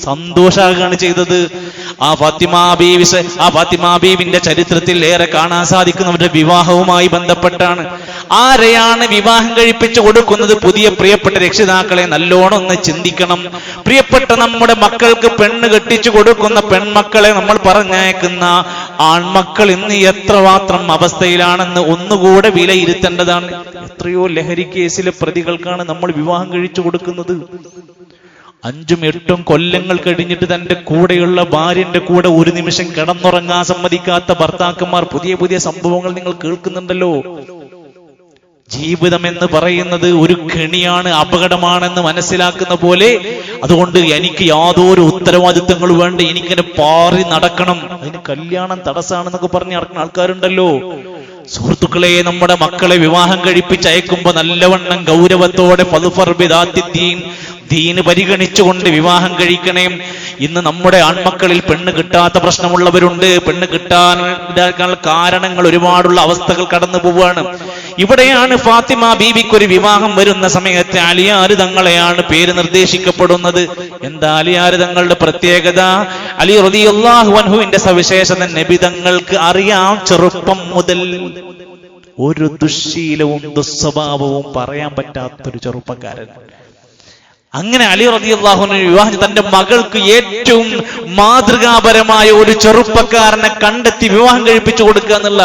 Speaker 1: സന്തോഷാകാണ് ചെയ്തത്. ആ ഫാത്തിമ ബീവിന്റെ ചരിത്രത്തിൽ ഏറെ കാണാൻ സാധിക്കുന്നവരുടെ വിവാഹവുമായി ബന്ധപ്പെട്ടാണ്. ആരെയാണ് വിവാഹം കഴിപ്പിച്ചു കൊടുക്കുന്നത്? പുതിയ പ്രിയപ്പെട്ട രക്ഷിതാക്കളെ നല്ലോണം ഒന്ന് ചിന്തിക്കണം. പ്രിയപ്പെട്ട നമ്മുടെ മക്കൾക്ക് പെണ്ണ് കെട്ടിച്ചു കൊടുക്കുന്ന പെൺമക്കളെ നമ്മൾ പറഞ്ഞയക്കുന്ന ആൺമക്കൾ ഇന്ന് എത്രമാത്രം അവസ്ഥയിലാണെന്ന് ഒന്നുകൂടെ വിലയിരുത്തേണ്ടതാണ്. എത്രയോ ലഹരി കേസിലെ പ്രതികൾക്കാണ് നമ്മൾ വിവാഹം കഴിച്ചു കൊടുക്കുന്നത്. 5ഉം 8ഉം കൊല്ലങ്ങൾ കഴിഞ്ഞിട്ട് തന്റെ കൂടെയുള്ള ഭാര്യന്റെ കൂടെ ഒരു നിമിഷം കിടന്നുറങ്ങാൻ സമ്മതിക്കാത്ത ഭർത്താക്കന്മാർ. പുതിയ പുതിയ സംഭവങ്ങൾ നിങ്ങൾ കേൾക്കുന്നുണ്ടല്ലോ. ജീവിതം എന്ന് പറയുന്നത് ഒരു കെണിയാണ്, അപകടമാണെന്ന് മനസ്സിലാക്കുന്ന പോലെ. അതുകൊണ്ട് എനിക്ക് യാതൊരു ഉത്തരവാദിത്വങ്ങളും വേണ്ട, എനിക്കിങ്ങനെ പാറി നടക്കണം, അതിന് കല്യാണം തടസ്സാണെന്നൊക്കെ പറഞ്ഞ് നടക്കുന്ന ആൾക്കാരുണ്ടല്ലോ. സുഹൃത്തുക്കളെ, നമ്മുടെ മക്കളെ വിവാഹം കഴിപ്പിച്ചയക്കുമ്പോ നല്ലവണ്ണം ഗൗരവത്തോടെ ദീന് പരിഗണിച്ചുകൊണ്ട് വിവാഹം കഴിക്കണേ. ഇന്ന് നമ്മുടെ ആൺമക്കളിൽ പെണ്ണ് കിട്ടാത്ത പ്രശ്നമുള്ളവരുണ്ട്. പെണ്ണ് കിട്ടാനുള്ള കാരണങ്ങൾ ഒരുപാടുള്ള അവസ്ഥകൾ കടന്നു പോവുകയാണ്. ഇവിടെയാണ് ഫാത്തിമ ബീവിക്കൊരു വിവാഹം വരുന്ന സമയത്ത് അലിയാർ തങ്ങളെയാണ് പേര് നിർദ്ദേശിക്കപ്പെടുന്നത്. എന്താ അലിയാർ തങ്ങളുടെ പ്രത്യേകത? അലി റളിയല്ലാഹു അൻഹുവിന്റെ സവിശേഷത നബി തങ്ങൾക്ക് അറിയാം. ചെറുപ്പം മുതൽ ഒരു ദുശ്ശീലവും ദുസ്വഭാവവും പറയാൻ പറ്റാത്തൊരു ചെറുപ്പക്കാരൻ. അങ്ങനെ അലി റളിയല്ലാഹു അൻഹു വിവാഹം തന്റെ മകൾക്ക് ഏറ്റവും മാതൃകാപരമായ ഒരു ചെറുപ്പക്കാരനെ കണ്ടെത്തി വിവാഹം കഴിപ്പിച്ചു കൊടുക്കുക എന്നുള്ള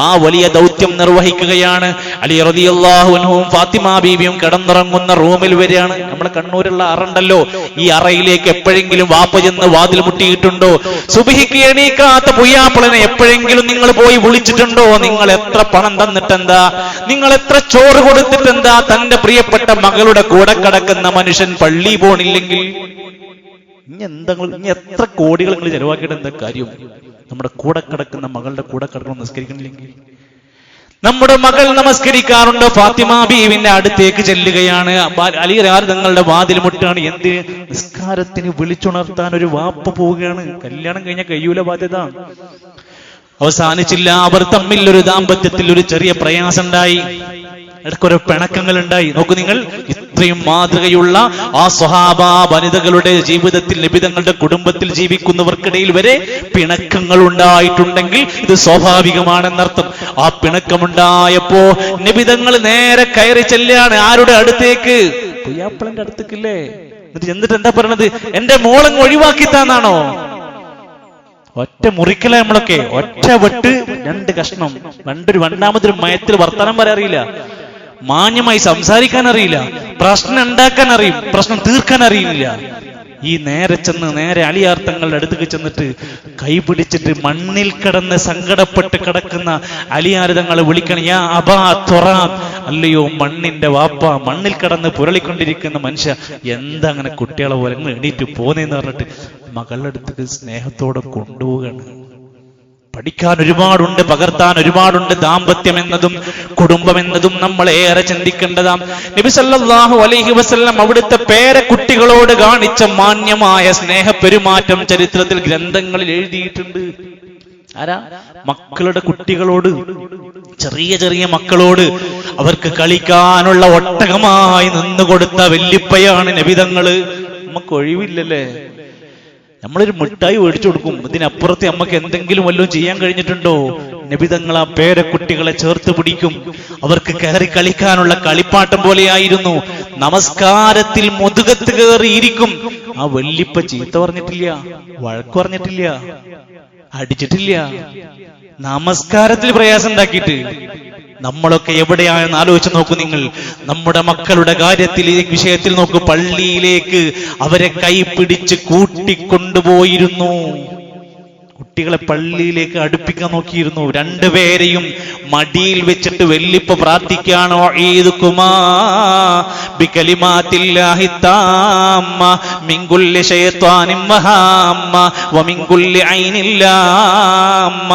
Speaker 1: ആ വലിയ ദൗത്യം നിർവഹിക്കുകയാണ്. അലി റളിയല്ലാഹു അൻഹുവും ഫാത്തിമ ബീവിയും കിടന്നുറങ്ങുന്ന റൂമിൽ വരികയാണ്. നമ്മുടെ കണ്ണൂരുള്ള അറണ്ടല്ലോ, ഈ അറയിലേക്ക് എപ്പോഴെങ്കിലും വാപ്പ ചെന്ന് വാതിൽ മുട്ടിയിട്ടുണ്ടോ? സുബ്ഹിക്ക് എണീക്കാത്ത പുയ്യാപ്പിളനെ എപ്പോഴെങ്കിലും നിങ്ങൾ പോയി വിളിച്ചിട്ടുണ്ടോ? നിങ്ങൾ എത്ര പണം തന്നിട്ടെന്താ, നിങ്ങൾ എത്ര ചോറ് കൊടുത്തിട്ടെന്താ? തന്റെ പ്രിയപ്പെട്ട മകളുടെ കൂടെ കിടക്കുന്ന മനുഷ്യൻ പള്ളി പോണില്ലെങ്കിൽ ഇനി എത്ര കോടികൾ നിങ്ങൾ ചെലവാക്കിയിട്ട് എന്താ കാര്യം? നമ്മുടെ കൂടെ കിടക്കുന്ന മകളുടെ കൂടെ കിടക്കണം നിസ്കരിക്കണില്ലെങ്കിൽ. നമ്മുടെ മകൾ നമസ്കരിക്കാറുണ്ട്. ഫാത്തിമ ബീവിന്റെ അടുത്തേക്ക് ചെല്ലുകയാണ്. അലി തങ്ങളുടെ വാതിൽ മുട്ടാണ്. എന്ത്? നിസ്കാരത്തിന് വിളിച്ചുണർത്താൻ ഒരു വാപ്പ പോവുകയാണ്. കല്യാണം കഴിഞ്ഞ കഴിയൂല ബാധ്യത. അവസാനിച്ചില്ല. അവർ തമ്മിൽ ഒരു ദാമ്പത്യത്തിൽ ഒരു ചെറിയ പ്രയാസം ഉണ്ടായി, ഇടയ്ക്കൊരു പിണക്കങ്ങൾ ഉണ്ടായി. നോക്കൂ നിങ്ങൾ, ഇത്രയും മാതൃകയുള്ള ആ സ്വഹാബ വനിതകളുടെ ജീവിതത്തിൽ, നബിതങ്ങളുടെ കുടുംബത്തിൽ ജീവിക്കുന്നവർക്കിടയിൽ വരെ പിണക്കങ്ങൾ ഉണ്ടായിട്ടുണ്ടെങ്കിൽ ഇത് സ്വാഭാവികമാണെന്നർത്ഥം. ആ പിണക്കമുണ്ടായപ്പോ നബിതങ്ങൾ നേരെ കയറി ചെല്ലുകയാണ്. ആരുടെ അടുത്തേക്ക്? പുയ്യാപ്പിളന്റെ അടുത്തേക്കില്ലേ. എന്നിട്ട് എന്താ പറയണത്? എന്റെ മോളങ്ങ് ഒഴിവാക്കിത്താന്നാണോ? ഒറ്റ മുറിക്കല നമ്മളൊക്കെ, ഒറ്റ വെട്ട് 2 കഷ്ണം, രണ്ടാമതൊരു മയത്തിൽ വർത്തമാനം പറയാൻ അറിയില്ല, മാന്യമായി സംസാരിക്കാൻ അറിയില്ല, പ്രശ്നം ഉണ്ടാക്കാൻ അറിയും, പ്രശ്നം തീർക്കാൻ അറിയില്ല. ഈ നേരെ അലിയാർ തങ്ങളുടെ അടുത്തേക്ക് ചെന്നിട്ട് കൈപിടിച്ചിട്ട് മണ്ണിൽ കിടന്ന് സങ്കടപ്പെട്ട് കിടക്കുന്ന അലിയാർ തങ്ങളെ വിളിക്കണം. യാ അബാ തുറാം, അല്ലയോ മണ്ണിന്റെ വാപ്പ, മണ്ണിൽ കിടന്ന് പുരളിക്കൊണ്ടിരിക്കുന്ന മനുഷ്യ, എന്താ അങ്ങനെ കുട്ടികളെ പോലെ എണീറ്റ് പോന്നേന്ന് പറഞ്ഞിട്ട് മകളുടെ അടുത്തേക്ക് സ്നേഹത്തോടെ കൊണ്ടുപോവുകയാണ്. പഠിക്കാൻ ഒരുപാടുണ്ട്, പകർത്താൻ ഒരുപാടുണ്ട്. ദാമ്പത്യം എന്നതും കുടുംബം എന്നതും നമ്മൾ ഏറെ ചിന്തിക്കേണ്ടതാം. നബി സല്ലല്ലാഹു അലൈഹി വസല്ലം അവിടുത്തെ പേരക്കുട്ടികളോട് കാണിച്ച മാന്യമായ സ്നേഹപെരുമാറ്റം ചരിത്രത്തിൽ ഗ്രന്ഥങ്ങളിൽ എഴുതിയിട്ടുണ്ട്. ആരാ? മക്കളുടെ കുട്ടികളോട്, ചെറിയ മക്കളോട് അവർക്ക് കളിക്കാനുള്ള ഒട്ടകമായി നിന്നുകൊടുത്ത വല്യപ്പയാണ് നബിതങ്ങള്. നമുക്ക് ഒഴിവില്ലല്ലേ? നമ്മളൊരു മിഠായി മേടിച്ചു കൊടുക്കും, ഇതിനപ്പുറത്ത് നമുക്ക് എന്തെങ്കിലും വല്ലതും ചെയ്യാൻ കഴിഞ്ഞിട്ടുണ്ടോ? നബി തങ്ങൾ ആ പേരക്കുട്ടികളെ ചേർത്ത് പിടിക്കും. അവർക്ക് കയറി കളിക്കാനുള്ള കളിപ്പാട്ടം പോലെയായിരുന്നു. നമസ്കാരത്തിൽ മുതുകത്ത് കയറിയിരിക്കും. ആ വല്യപ്പ ചീത്ത പറഞ്ഞിട്ടില്ല, വഴക്ക് പറഞ്ഞിട്ടില്ല, അടിച്ചിട്ടില്ല. നമസ്കാരത്തിൽ പ്രയാസം ഉണ്ടാക്കിയിട്ട് നമ്മളൊക്കെ എവിടെയാണെന്ന് ആലോചിച്ച് നോക്കൂ നിങ്ങൾ. നമ്മുടെ മക്കളുടെ കാര്യത്തിൽ, ഈ വിഷയത്തിൽ നോക്കൂ. പള്ളിയിലേക്ക് അവരെ കൈപിടിച്ച് കൂട്ടിക്കൊണ്ടുപോയിരുന്നു. കുട്ടികളെ പള്ളിയിലേക്ക് അടുപ്പിക്കാൻ നോക്കിയിരുന്നു. രണ്ടുപേരെയും മടിയിൽ വെച്ചിട്ട് വെല്ലിപ്പ പ്രാർത്ഥിക്കാണോ, ഈദുകുമാ ബികലിമാത്തില്ലാഹി താമ്മ മിൻ കുല്ലി ശൈത്വാനിൻ വഹാമ്മ വമിൻ കുല്ലി ഐനിൻ ലാമ്മ.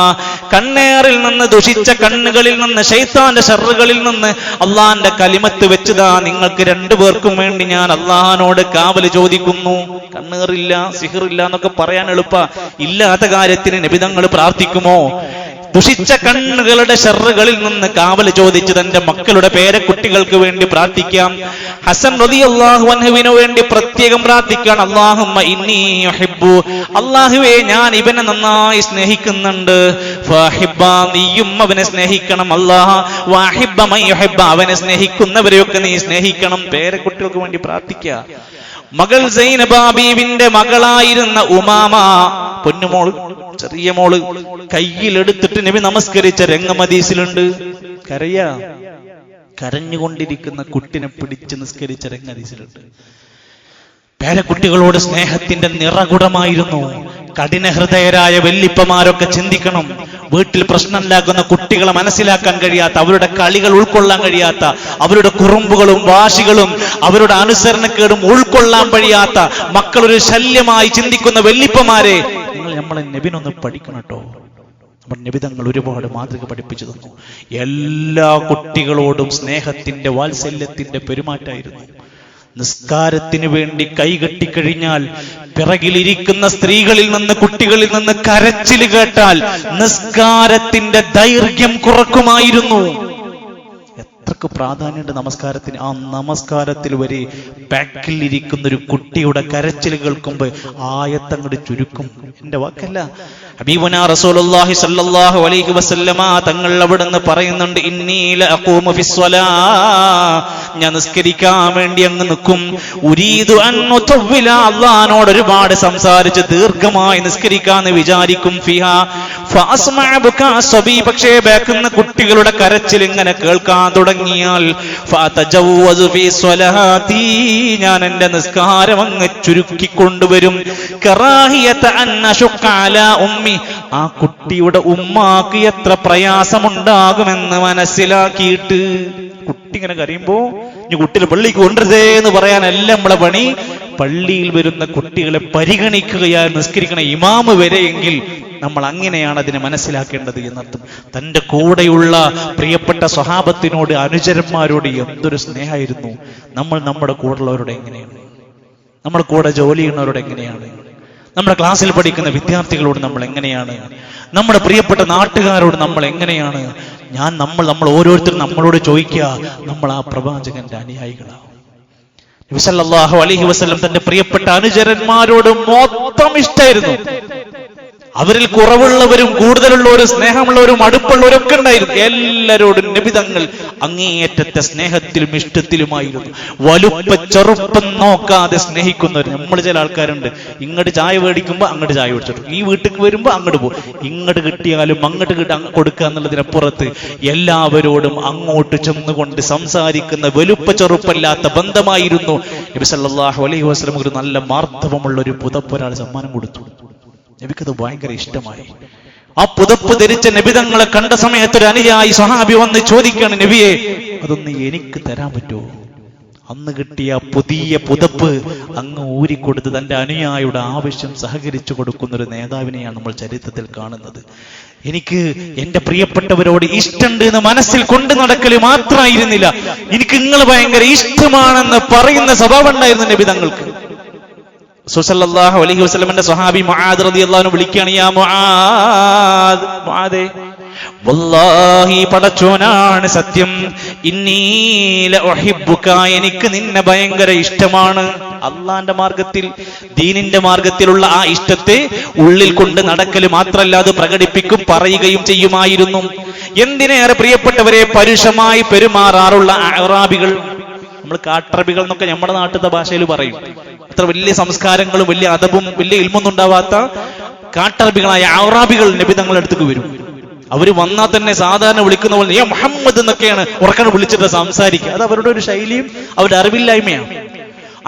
Speaker 1: കണ്ണേറിൽ നിന്ന്, ദുഷിച്ച കണ്ണുകളിൽ നിന്ന്, ശൈത്താന്റെ ശർറുകളിൽ നിന്ന് അള്ളാന്റെ കലിമത്ത് വെച്ചതാ നിങ്ങൾക്ക് രണ്ടുപേർക്കും വേണ്ടി ഞാൻ അള്ളാഹിനോട് കാവല് ചോദിക്കുന്നു. കണ്ണേറില്ല, സിഹിറില്ല എന്നൊക്കെ പറയാൻ എളുപ്പ. ഇല്ലാത്ത കാര്യത്തിന് നബിതങ്ങൾ പ്രാർത്ഥിക്കുമോ? ദുഷിച്ച കണ്ണുകളുടെ ശർറുകളിൽ നിന്ന് കാവല് ചോദിച്ച് തന്റെ മക്കളുടെ പേരക്കുട്ടികൾക്ക് വേണ്ടി പ്രാർത്ഥിക്കാം. ഹസൻ റളിയല്ലാഹു അൻഹുവിന് വേണ്ടി പ്രത്യേകം പ്രാർത്ഥിക്കാൻ, അല്ലാഹുമ്മ ഇന്നി യുഹിബ്ബു, അല്ലാഹുവേ ഞാൻ ഇവനെ നന്നായി സ്നേഹിക്കുന്നുണ്ട്. ഫഹിബ്ബ, നീയും അവനെ സ്നേഹിക്കണം. അല്ലാഹ് വഹിബ്ബ മൻ യുഹിബ്ബ, അവനെ സ്നേഹിക്കുന്നവരെയൊക്കെ നീ സ്നേഹിക്കണം. പേരക്കുട്ടികൾക്ക് വേണ്ടി പ്രാർത്ഥിക്കുക. മകൾ സൈനബ ബീവിന്റെ മകളായിരുന്ന ഉമാമ, പൊന്നുമോള്, ചെറിയ മോള്, കയ്യിലെടുത്തിട്ട് നബി നമസ്കരിച്ച രംഗം ഹദീസിലുണ്ട്. കരഞ്ഞുകൊണ്ടിരിക്കുന്ന കുട്ടിനെ പിടിച്ച് നിസ്കരിച്ച രംഗം ഹദീസിലുണ്ട്. പേരക്കുട്ടികളോട് സ്നേഹത്തിന്റെ നിറകുടമായിരുന്നു. കഠിനഹൃദയരായ വല്ലിപ്പമാരൊക്കെ ചിന്തിക്കണം. വീട്ടിൽ പ്രശ്നമുണ്ടാക്കുന്ന കുട്ടികളെ മനസ്സിലാക്കാൻ കഴിയാത്ത, അവരുടെ കളികൾ ഉൾക്കൊള്ളാൻ കഴിയാത്ത, അവരുടെ കുറുമ്പുകളും വാശികളും അവരുടെ അനുസരണക്കേടും ഉൾക്കൊള്ളാൻ കഴിയാത്ത മക്കളൊരു ശല്യമായി ചിന്തിക്കുന്ന വല്ലിപ്പമാരെ നിങ്ങൾ നമ്മളെ നബിനൊന്ന് പഠിക്കണം കേട്ടോ. നമ്മുടെ നബിതങ്ങൾ ഒരുപാട് മാതൃക പഠിപ്പിച്ചു തന്നു. എല്ലാ കുട്ടികളോടും സ്നേഹത്തിന്റെ, വാത്സല്യത്തിന്റെ പെരുമാറ്റമായിരുന്നു. നിസ്കാരത്തിന് വേണ്ടി കൈകെട്ടിക്കഴിഞ്ഞാൽ പിറകിലിരിക്കുന്ന സ്ത്രീകളിൽ നിന്ന്, കുട്ടികളിൽ നിന്ന് കരച്ചിൽ കേട്ടാൽ നിസ്കാരത്തിന്റെ ദൈർഘ്യം കുറക്കുമായിരുന്നു. എത്രക്ക് പ്രാധാന്യമുണ്ട് നമസ്കാരത്തിന്. ആ നമസ്കാരത്തിൽ വരെ ബാക്കിൽ ഇരിക്കുന്ന ഒരു കുട്ടിയുടെ കരച്ചിൽ കേൾക്കുമ്പോൾ ആയത്തങ്ങട് ചുരുക്കും. എന്റെ വാക്കല്ല, ഹബീബുനാ റസൂലുള്ളാഹി സ്വല്ലല്ലാഹു അലൈഹി വസല്ലമ തങ്ങൾ അവിടുന്ന് പറയുന്നുണ്ട്, ഇന്നി ലഅഖൂമു ഫിസ്സലാ, ഞാൻ നിസ്കരിക്കാൻ വേണ്ടി അങ്ങ് നിൽക്കും. ഉരീദു അൻ ഉതവ്വില, അല്ലാഹുവോട് ഒരുപാട് സംസാരിച്ച് ദീർഘമായി നിസ്കരിക്കാന്ന് വിചാരിക്കും. ഫിഹാ ഫഅസ്മഅ ബുകാ സബി, പക്ഷേ ബാക്കിൽ കുട്ടികളുടെ കരച്ചിൽ ഇങ്ങനെ കേൾക്കാൻ തുടങ്ങിയാൽ ഫഅതജവ്വസു ഫീ സ്വലാത്തി, ഞാൻ എന്റെ നിസ്കാരം അങ്ങ് ചുരുക്കിക്കൊണ്ടുവരും. കറാഹിയത അൻ അശുഖ അലാ ഉമ്മി, ആ കുട്ടിയുടെ ഉമ്മാക്ക് എത്ര പ്രയാസമുണ്ടാകുമെന്ന് മനസ്സിലാക്കിയിട്ട്. കുട്ടി ഇങ്ങനെ കരയുമ്പോ ഇനി കുട്ടിയെ പള്ളിക്ക് കൊണ്ടുവരുതേ എന്ന് പറയാനല്ല നമ്മളെ പണി. പള്ളിയിൽ വരുന്ന കുട്ടികളെ പരിഗണിക്കുകയായി നിസ്കരിക്കണ ഇമാമ് വരെയെങ്കിൽ നമ്മൾ അങ്ങനെയാണ് അതിനെ മനസ്സിലാക്കേണ്ടത് എന്നർത്ഥം. തന്റെ കൂടെയുള്ള പ്രിയപ്പെട്ട സ്വഹാബത്തിനോട്, അനുചരന്മാരോട് എന്തൊരു സ്നേഹമായിരുന്നു. നമ്മൾ നമ്മുടെ കൂടെയുള്ളവരോട് എങ്ങനെയാണ്? നമ്മുടെ കൂടെ ജോലി ചെയ്യുന്നവരോട് എങ്ങനെയാണ്? നമ്മുടെ ക്ലാസ്സിൽ പഠിക്കുന്ന വിദ്യാർത്ഥികളോട് നമ്മൾ എങ്ങനെയാണ്? നമ്മുടെ പ്രിയപ്പെട്ട നാട്ടുകാരോട് നമ്മൾ എങ്ങനെയാണ്? നമ്മൾ ഓരോരുത്തരും നമ്മളോട് ചോദിക്കുക, നമ്മൾ ആ പ്രവാചകന്റെ അനുയായികളാണ്. നബി സല്ലല്ലാഹു അലൈഹി വസല്ലം തന്റെ പ്രിയപ്പെട്ട അനുചരന്മാരോട് മൊത്തം ഇഷ്ടമായിരുന്നു. അവരിൽ കുറവുള്ളവരും കൂടുതലുള്ളവരും സ്നേഹമുള്ളവരും അടുപ്പുള്ളവരും ഒക്കെ ഉണ്ടായിരുന്നു. എല്ലാരോടും നബി തങ്ങൾ അങ്ങേയറ്റത്തെ സ്നേഹത്തിലും ഇഷ്ടത്തിലുമായിരുന്നു. വലുപ്പ ചെറുപ്പം നോക്കാതെ സ്നേഹിക്കുന്നവർ. നമ്മൾ ചില ആൾക്കാരുണ്ട്, ഇങ്ങോട്ട് ചായ മേടിക്കുമ്പോൾ അങ്ങോട്ട് ചായ മേടിച്ചിട്ടു, ഈ വീട്ടിലേക്ക് വരുമ്പോൾ അങ്ങോട്ട് പോകും, ഇങ്ങോട്ട് കിട്ടിയാലും അങ്ങോട്ട് കൊടുക്കുക എന്നുള്ളതിനപ്പുറത്ത് എല്ലാവരോടും അങ്ങോട്ട് ചെന്നുകൊണ്ട് സംസാരിക്കുന്ന വലുപ്പ ചെറുപ്പല്ലാത്ത ബന്ധമായിരുന്നു. നബി സല്ലല്ലാഹു അലൈഹി വസല്ലം ഒരു നല്ല മാർദ്ദവമുള്ള ഒരു പുതപ്പ് ഒരാൾ സമ്മാനം കൊടുത്തു. നബിക്കത് ഭയങ്കര ഇഷ്ടമായി. ആ പുതപ്പ് ധരിച്ച നബിതങ്ങളെ കണ്ട സമയത്ത് ഒരു അനുയായി സ്വഹാബി വന്ന് ചോദിക്കാണ്, നബിയെ അതൊന്ന് എനിക്ക് തരാൻ പറ്റുമോ? അന്ന് കിട്ടിയ പുതിയ പുതപ്പ് അങ്ങ് ഊരിക്കൊടുത്ത് തന്റെ അനുയായിയുടെ ആവശ്യം സഹകരിച്ചു കൊടുക്കുന്ന ഒരു നേതാവിനെയാണ് നമ്മൾ ചരിത്രത്തിൽ കാണുന്നത്. എനിക്ക് എന്റെ പ്രിയപ്പെട്ടവരോട് ഇഷ്ടമുണ്ട് എന്ന് മനസ്സിൽ കൊണ്ടു നടക്കല് മാത്രമായിരുന്നില്ല, എനിക്ക് നിങ്ങൾ ഭയങ്കര ഇഷ്ടമാണെന്ന് പറയുന്ന സ്വഭാവം ഉണ്ടായിരുന്നു നബി തങ്ങൾക്ക്. സല്ലല്ലാഹു അലൈഹി വസല്ലമയുടെ സ്വഹാബി മുആദ് റളിയല്ലാഹു അൻഹു വിളിക്കുകയാണ്, യാ മുആദ്, മുആദേ വല്ലാഹി പടച്ചോനാണ് സത്യം, ഇന്നി ലഉഹിബ്ബുക, എനിക്ക് നിന്നെ ഭയങ്കര ഇഷ്ടമാണ്. അള്ളാന്റെ മാർഗത്തിൽ, ദീനിന്റെ മാർഗത്തിലുള്ള ആ ഇഷ്ടത്തെ ഉള്ളിൽ കൊണ്ട് നടക്കൽ മാത്രമല്ല, അത് പ്രകടിപ്പിക്കും, പറയുകയും ചെയ്യുമായിരുന്നു. എന്തിനേറെ പ്രിയപ്പെട്ടവരെ, പരുഷമായി പെരുമാറാറുള്ള അഅറാബികൾ, നമ്മൾ കാട്ടറബികൾ എന്നൊക്കെ നമ്മുടെ നാട്ടിലത്തെ ഭാഷയിൽ പറയും. അത്ര വലിയ സംസ്കാരങ്ങളും വലിയ അദബും വലിയ ഇൽമൊന്നും ഉണ്ടാവാത്ത കാട്ടറബികളായ അഅറാബികൾ നബി തങ്ങളുടെ അടുത്തേക്ക് വരും. അവര് വന്നാൽ തന്നെ സാധാരണ വിളിക്കുന്ന പോലെ യാ മുഹമ്മദ് എന്നൊക്കെയാണ് ഉറക്കനെ വിളിച്ചിട്ട് സംസാരിക്കുക. അത് അവരുടെ ഒരു ശൈലിയും അവരുടെ അറിവില്ലായ്മയാണ്.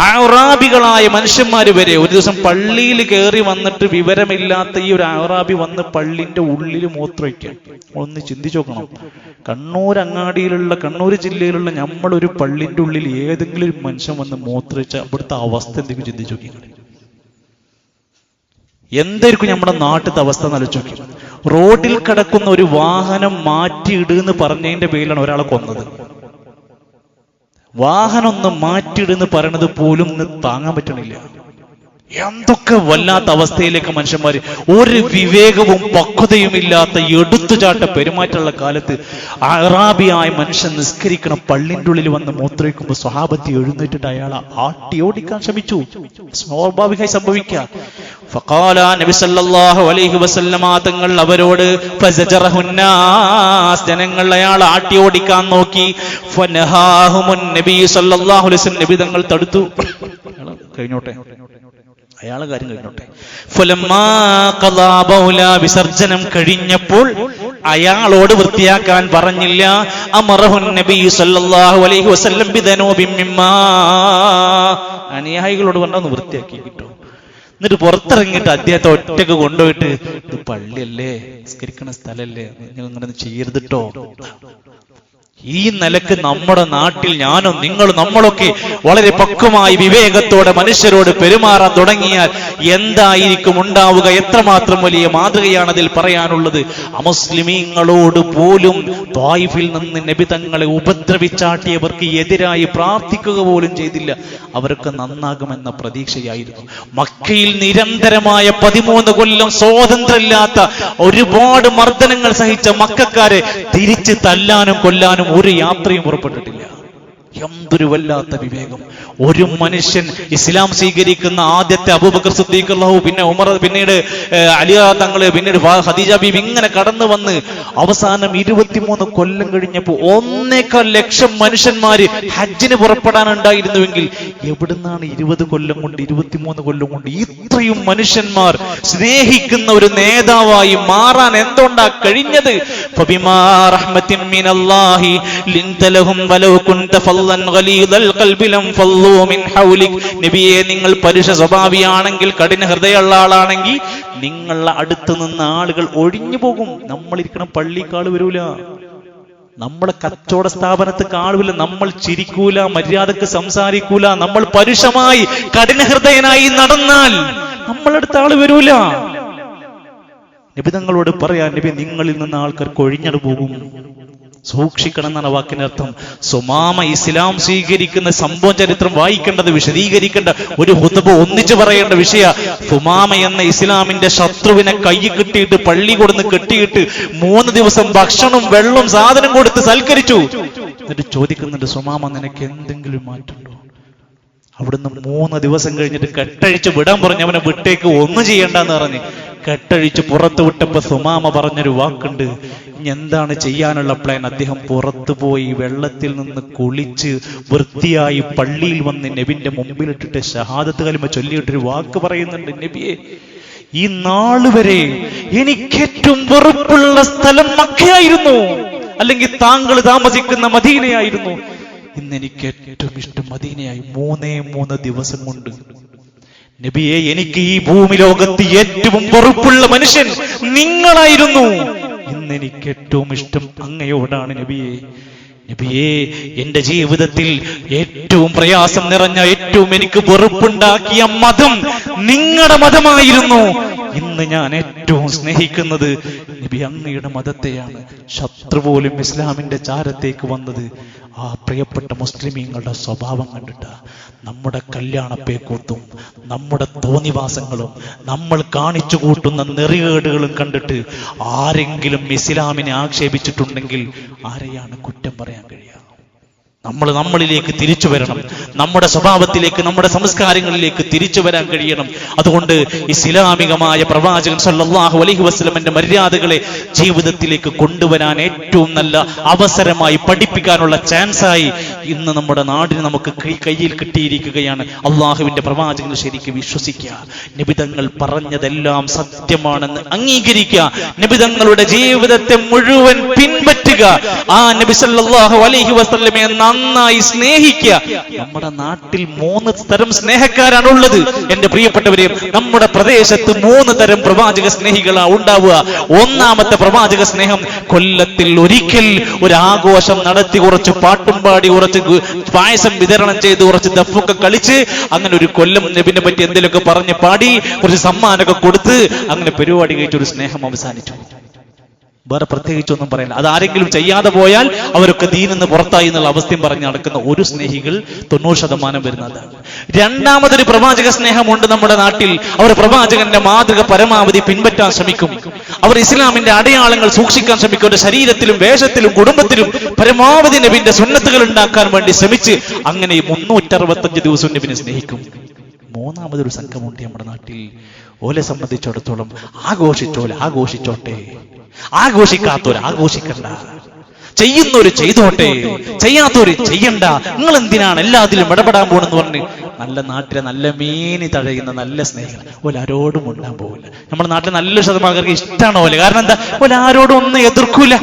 Speaker 1: അഅറാബികളായ മനുഷ്യന്മാര് വരെ ഒരു ദിവസം പള്ളിയിൽ കയറി വന്നിട്ട് വിവരമില്ലാത്ത ഈ ഒരു അഅറാബി വന്ന് പള്ളിന്റെ ഉള്ളിൽ മൂത്രമൊഴിക്കാൻ. ഒന്ന് ചിന്തിച്ചു നോക്കണം. കണ്ണൂർ അങ്ങാടിയിലുള്ള, കണ്ണൂർ ജില്ലയിലുള്ള നമ്മളൊരു പള്ളിന്റെ ഉള്ളിൽ ഏതെങ്കിലും ഒരു മനുഷ്യൻ വന്ന് മൂത്രമൊഴിച്ച അവിടുത്തെ അവസ്ഥ എന്തെങ്കിലും ചിന്തിച്ചു നോക്കി. എന്തായിരിക്കും നമ്മുടെ നാട്ടിലത്തെ അവസ്ഥ എന്നാലോചിച്ച് നോക്കി. റോഡിൽ കിടക്കുന്ന ഒരു വാഹനം മാറ്റിയിടുന്ന് പറഞ്ഞതിന്റെ പേരിലാണ് ഒരാളെ കൊന്നത്. വാഹനം ഒന്ന് മാറ്റിയിടുന്ന് പറയണത് പോലും താങ്ങാൻ പറ്റണില്ല. എന്തൊക്കെ വല്ലാത്ത അവസ്ഥയിലേക്ക് മനുഷ്യന്മാര്, ഒരു വിവേകവും പക്വതയും ഇല്ലാത്ത എടുത്തുചാട്ട പെരുമാറ്റമുള്ള കാലത്ത് അറാബിയായ മനുഷ്യൻ നിസ്കരിക്കണം പള്ളിൻ്റെ ഉള്ളിൽ വന്ന് മൂത്രയിക്കുമ്പോൾ സ്വഹാബത്തി എഴുന്നേറ്റിട്ട് അയാളെ ആട്ടി ഓടിക്കാൻ ശ്രമിച്ചു. സ്വാഭാവികമായി സംഭവിക്കുക. ഫഖാല നബി സല്ലല്ലാഹു അലൈഹി വസല്ലമ തങ്ങൾ അവരോട് ഫസജറഹുന്നാസ്, ജനങ്ങൾ അയാളെ ആട്ടി ഓടിക്കാൻ നോക്കി. ഫനഹാഹുമുൻ നബി സല്ലല്ലാഹു അലൈഹി വസല്ലം, നബി തങ്ങൾ തടുത്തു. കഴിഞ്ഞോട്ടെ, അയാളെ കാര്യം കഴിഞ്ഞോട്ടെ. ഫലമ്മാ ഖദാ ബൗല, വിസർജനം കഴിഞ്ഞപ്പോൾ അയാളോട് വൃത്തിയാക്കാൻ പറഞ്ഞില്ല. അമറഹുൻ നബി സല്ലല്ലാഹു അലൈഹി വസല്ലം ബിദനൂബിൻ മിമ്മാ, അനുയായികളോട് പറഞ്ഞൊന്ന് വൃത്തിയാക്കി കിട്ടും. എന്നിട്ട് പുറത്തിറങ്ങിയിട്ട് അദ്ദേഹത്തെ ഒറ്റക്ക് കൊണ്ടുപോയിട്ട്, ഇത് പള്ളിയല്ലേ, നിസ്കരിക്കണ സ്ഥലല്ലേ, നിങ്ങൾ ഇങ്ങനെ ചെയ്യരുതിട്ടോ. ഈ നിലക്ക് നമ്മുടെ നാട്ടിൽ ഞാനും നിങ്ങളും നമ്മളൊക്കെ വളരെ പക്വമായി വിവേകത്തോടെ മനുഷ്യരോട് പെരുമാറാൻ തുടങ്ങിയാൽ എന്തായിരിക്കും ഉണ്ടാവുക? എത്രമാത്രം വലിയ മാതൃകയാണ് അതിൽ പറയാനുള്ളത്. അമുസ്ലിമീങ്ങളോട് പോലും ത്വായിഫിൽ നിന്ന് നബി തങ്ങളെ ഉപദ്രവിച്ചാട്ടിയവർക്ക് എതിരായി പ്രാർത്ഥിക്കുക പോലും ചെയ്തില്ല. അവരൊക്കെ നന്നാകുമെന്ന പ്രതീക്ഷയായിരുന്നു. മക്കയിൽ നിരന്തരമായ 13 കൊല്ലം സ്വാതന്ത്ര്യമില്ലാത്ത ഒരുപാട് മർദ്ദനങ്ങൾ സഹിച്ച മക്കക്കാരെ തിരിച്ച് തല്ലാനും കൊല്ലാനും ഒരു യാത്രയും പുറപ്പെട്ടിട്ടില്ല. എന്തൊരു വല്ലാത്ത വിവേകം! ഒരു മനുഷ്യൻ ഇസ്ലാം സ്വീകരിക്കുന്ന ആദ്യത്തെ അബൂബക്കർ സിദ്ദീഖ് റളിയല്ലാഹു, പിന്നെ ഉമർ, പിന്നീട് അലി തങ്ങള്, പിന്നീട് ഖദീജ ബീബി, ഇങ്ങനെ കടന്നു വന്ന് അവസാനം 23 കൊല്ലം കഴിഞ്ഞപ്പോൾ 1.25 ലക്ഷം മനുഷ്യന്മാര് ഹജ്ജിന് പുറപ്പെടാനുണ്ടായിരുന്നുവെങ്കിൽ എവിടുന്നാണ് 20 കൊല്ലം കൊണ്ട് 23 കൊല്ലം കൊണ്ട് ഇത്രയും മനുഷ്യന്മാർ സ്നേഹിക്കുന്ന ഒരു നേതാവായി മാറാൻ എന്തുകൊണ്ടാ കഴിഞ്ഞത്? ഫബിമാ റഹ്മത്തിൻ മിനല്ലാഹി ലിൻത ലഹും വലൗ കുൻത നബിയെ, നിങ്ങൾ പരുഷ സ്വഭാവിയാണെങ്കിൽ, കഠിന ഹൃദയമുള്ള ആളാണെങ്കിൽ നിങ്ങളുടെ അടുത്ത് നിന്ന് ആളുകൾ ഒഴിഞ്ഞു പോകും. നമ്മളിരിക്കണം പള്ളിക്കാള് വരൂല, നമ്മളെ കച്ചവട സ്ഥാപനത്തിന് ആളുമില്ല, നമ്മൾ ചിരിക്കൂല, മര്യാദക്ക് സംസാരിക്കൂല, നമ്മൾ പരുഷമായി കഠിന ഹൃദയനായി നടന്നാൽ നമ്മളടുത്ത ആള് വരൂല. നബി തങ്ങളോട് പറയാൻ, നബി നിങ്ങളിൽ നിന്ന് ആൾക്കാർക്ക് ഒഴിഞ്ഞു പോകും. സൂക്ഷിക്കണം എന്നാണ് വാക്കിനർത്ഥം. സുമാമ ഇസ്ലാം സ്വീകരിക്കുന്ന സംഭവ ചരിത്രം വായിക്കേണ്ടത്, വിശദീകരിക്കേണ്ട, ഒരു ഹുതുബ ഒന്നിച്ചു പറയേണ്ട വിഷയ. സുമാമ എന്ന ഇസ്ലാമിന്റെ ശത്രുവിനെ കൈ കിട്ടിയിട്ട് പള്ളി കൊടുന്ന് കെട്ടിയിട്ട് 3 ദിവസം ഭക്ഷണം വെള്ളം സാധനം കൊടുത്ത് സൽക്കരിച്ചു. എന്നിട്ട് ചോദിക്കുന്നുണ്ട്, സുമാമ നിനക്ക് എന്തെങ്കിലും മാറ്റമുണ്ടോ? അവിടുന്ന് 3 ദിവസം കഴിഞ്ഞിട്ട് കെട്ടഴിച്ച് വിടാൻ പറഞ്ഞു. അവനെ വിട്ടേക്ക് ഒന്നും ചെയ്യണ്ടെന്ന് പറഞ്ഞ് കെട്ടഴിച്ച് പുറത്തു വിട്ടപ്പോ സുമാമ പറഞ്ഞൊരു വാക്കുണ്ട്. ഇനി എന്താണ് ചെയ്യാനുള്ള പ്ലാൻ? അദ്ദേഹം പുറത്തു പോയി വെള്ളത്തിൽ നിന്ന് കുളിച്ച് വൃത്തിയായി പള്ളിയിൽ വന്ന് നബിന്റെ മുമ്പിലിട്ടിട്ട് ഷഹാദത്ത് കലിമ ചൊല്ലിയിട്ടൊരു വാക്ക് പറയുന്നുണ്ട്, നബിയെ, ഈ നാള് വരെ എനിക്ക് ഏറ്റവും വെറുപ്പുള്ള സ്ഥലം മക്കയായിരുന്നു, അല്ലെങ്കിൽ താങ്കൾ താമസിക്കുന്ന മദീനയായിരുന്നു. ഇന്ന് എനിക്ക് ഏറ്റവും ഇഷ്ടം മദീനയായി. 3 ദിവസം കൊണ്ട് നബിയെ, എനിക്ക് ഈ ഭൂമി ലോകത്ത് ഏറ്റവും വെറുപ്പുള്ള മനുഷ്യൻ നിങ്ങളായിരുന്നു. ഇന്ന് എനിക്ക് ഏറ്റവും ഇഷ്ടം അങ്ങയോടാണ് നബിയെ. നബിയെ, എന്റെ ജീവിതത്തിൽ ഏറ്റവും പ്രയാസം നിറഞ്ഞ, ഏറ്റവും എനിക്ക് വെറുപ്പുണ്ടാക്കിയ മതം നിങ്ങളുടെ മതമായിരുന്നു. ഇന്ന് ഞാൻ ഏറ്റവും സ്നേഹിക്കുന്നത് നബി അങ്ങയുടെ മതത്തെയാണ്. ശത്രു പോലും ഇസ്ലാമിന്റെ ചാരത്തേക്ക് വന്നത് ആ പ്രിയപ്പെട്ട മുസ്ലിമീങ്ങളുടെ സ്വഭാവം കണ്ടിട്ട്. നമ്മുടെ കല്യാണപ്പേക്കൂത്തും നമ്മുടെ തോന്നിവാസങ്ങളും നമ്മൾ കാണിച്ചു കൂട്ടുന്ന നെറികേടുകളും കണ്ടിട്ട് ആരെങ്കിലും ഇസ്ലാമിനെ ആക്ഷേപിച്ചിട്ടുണ്ടെങ്കിൽ ആരെയാണ് കുറ്റം പറയാൻ കഴിയുക? നമ്മളിലേക്ക് തിരിച്ചു വരണം. നമ്മുടെ സ്വഭാവത്തിലേക്ക്, നമ്മുടെ സംസ്കാരങ്ങളിലേക്ക് തിരിച്ചു വരാൻ കഴിയണം. അതുകൊണ്ട് ഇസ്ലാമികമായ പ്രവാചകൻ സല്ലല്ലാഹു അലൈഹി വസല്ലമയുടെ മര്യാദകളെ ജീവിതത്തിലേക്ക് കൊണ്ടുവരാൻ ഏറ്റവും നല്ല അവസരമായി, പഠിപ്പിക്കാനുള്ള ചാൻസായി ഇന്ന് നമ്മുടെ നാടിന് നമുക്ക് കയ്യിൽ കിട്ടിയിരിക്കുകയാണ്. അള്ളാഹുവിന്റെ പ്രവാചകൻ ശരിക്കും വിശ്വസിക്കുക, നബിതങ്ങൾ പറഞ്ഞതെല്ലാം സത്യമാണെന്ന് അംഗീകരിക്കുക, നബിതങ്ങളുടെ ജീവിതത്തെ മുഴുവൻ പിൻപറ്റുക, ആ നബി സല്ലല്ലാഹു അലൈഹി വസല്ലമയെ നന്നായി സ്നേഹിക്കുക. നമ്മുടെ നാട്ടിൽ 3 തരം സ്നേഹക്കാരാണുള്ളത്. എന്റെ പ്രിയപ്പെട്ടവരെ, നമ്മുടെ പ്രദേശത്ത് 3 തരം പ്രവാചക സ്നേഹികളാണ് ഉണ്ടാവുക. ഒന്നാമത്തെ പ്രവാചക സ്നേഹം, കൊല്ലത്തിൽ ഒരിക്കൽ ഒരു ആഘോഷം നടത്തി, കുറച്ച് പാട്ടും പാടി, കുറച്ച് പായസം വിതരണം ചെയ്ത്, കുറച്ച് ദഫൊക്കെ കളിച്ച്, അങ്ങനെ ഒരു കൊല്ലം നബിനെ പറ്റി എന്തെങ്കിലുമൊക്കെ പറഞ്ഞ് പാടി, കുറച്ച് സമ്മാനമൊക്കെ കൊടുത്ത്, അങ്ങനെ പരിപാടി കഴിച്ചൊരു സ്നേഹം അവസാനിച്ചു. വേറെ പ്രത്യേകിച്ചൊന്നും പറയില്ല. അത് ആരെങ്കിലും ചെയ്യാതെ പോയാൽ അവരൊക്കെ ദീനിന്ന് പുറത്തായി എന്നുള്ള അവസ്ഥയും പറഞ്ഞ് നടക്കുന്ന ഒരു സ്നേഹികൾ 90% വരുന്നതാണ്. രണ്ടാമതൊരു പ്രവാചക സ്നേഹമുണ്ട് നമ്മുടെ നാട്ടിൽ. അവർ പ്രവാചകന്റെ മാതൃക പരമാവധി പിൻപറ്റാൻ ശ്രമിക്കും. അവർ ഇസ്ലാമിന്റെ അടയാളങ്ങൾ സൂക്ഷിക്കാൻ ശ്രമിക്കും. അവരുടെ ശരീരത്തിലും വേഷത്തിലും കുടുംബത്തിലും പരമാവധി നബിന്റെ സുന്നത്തുകൾ ഉണ്ടാക്കാൻ വേണ്ടി ശ്രമിച്ച് അങ്ങനെ 365 ദിവസവും നബിനെ സ്നേഹിക്കും. മൂന്നാമതൊരു സംഘമുണ്ട് നമ്മുടെ നാട്ടിൽ. ഓലെ സംബന്ധിച്ചിടത്തോളം ആഘോഷിച്ചോട്ടെ, ആഘോഷിക്കാത്തവർ ആഘോഷിക്കണ്ട, ചെയ്യുന്നവര് ചെയ്തോട്ടെ, ചെയ്യാത്തവര് ചെയ്യണ്ട, നിങ്ങൾ എന്തിനാണ് എല്ലാത്തിലും ഇടപെടാൻ പോണെന്ന് പറഞ്ഞ് നല്ല നാട്ടിലെ നല്ല മീനി തഴയുന്ന നല്ല സ്നേഹികൾ ഓല ആരോടും ഉണ്ടാൻ പോകില്ല. നമ്മുടെ നാട്ടിലെ നല്ലൊരു ശതമാനക്കാർക്ക് ഇഷ്ടമാണ് ഓല. കാരണം എന്താ? ഓല ആരോടും ഒന്നും എതിർക്കൂല,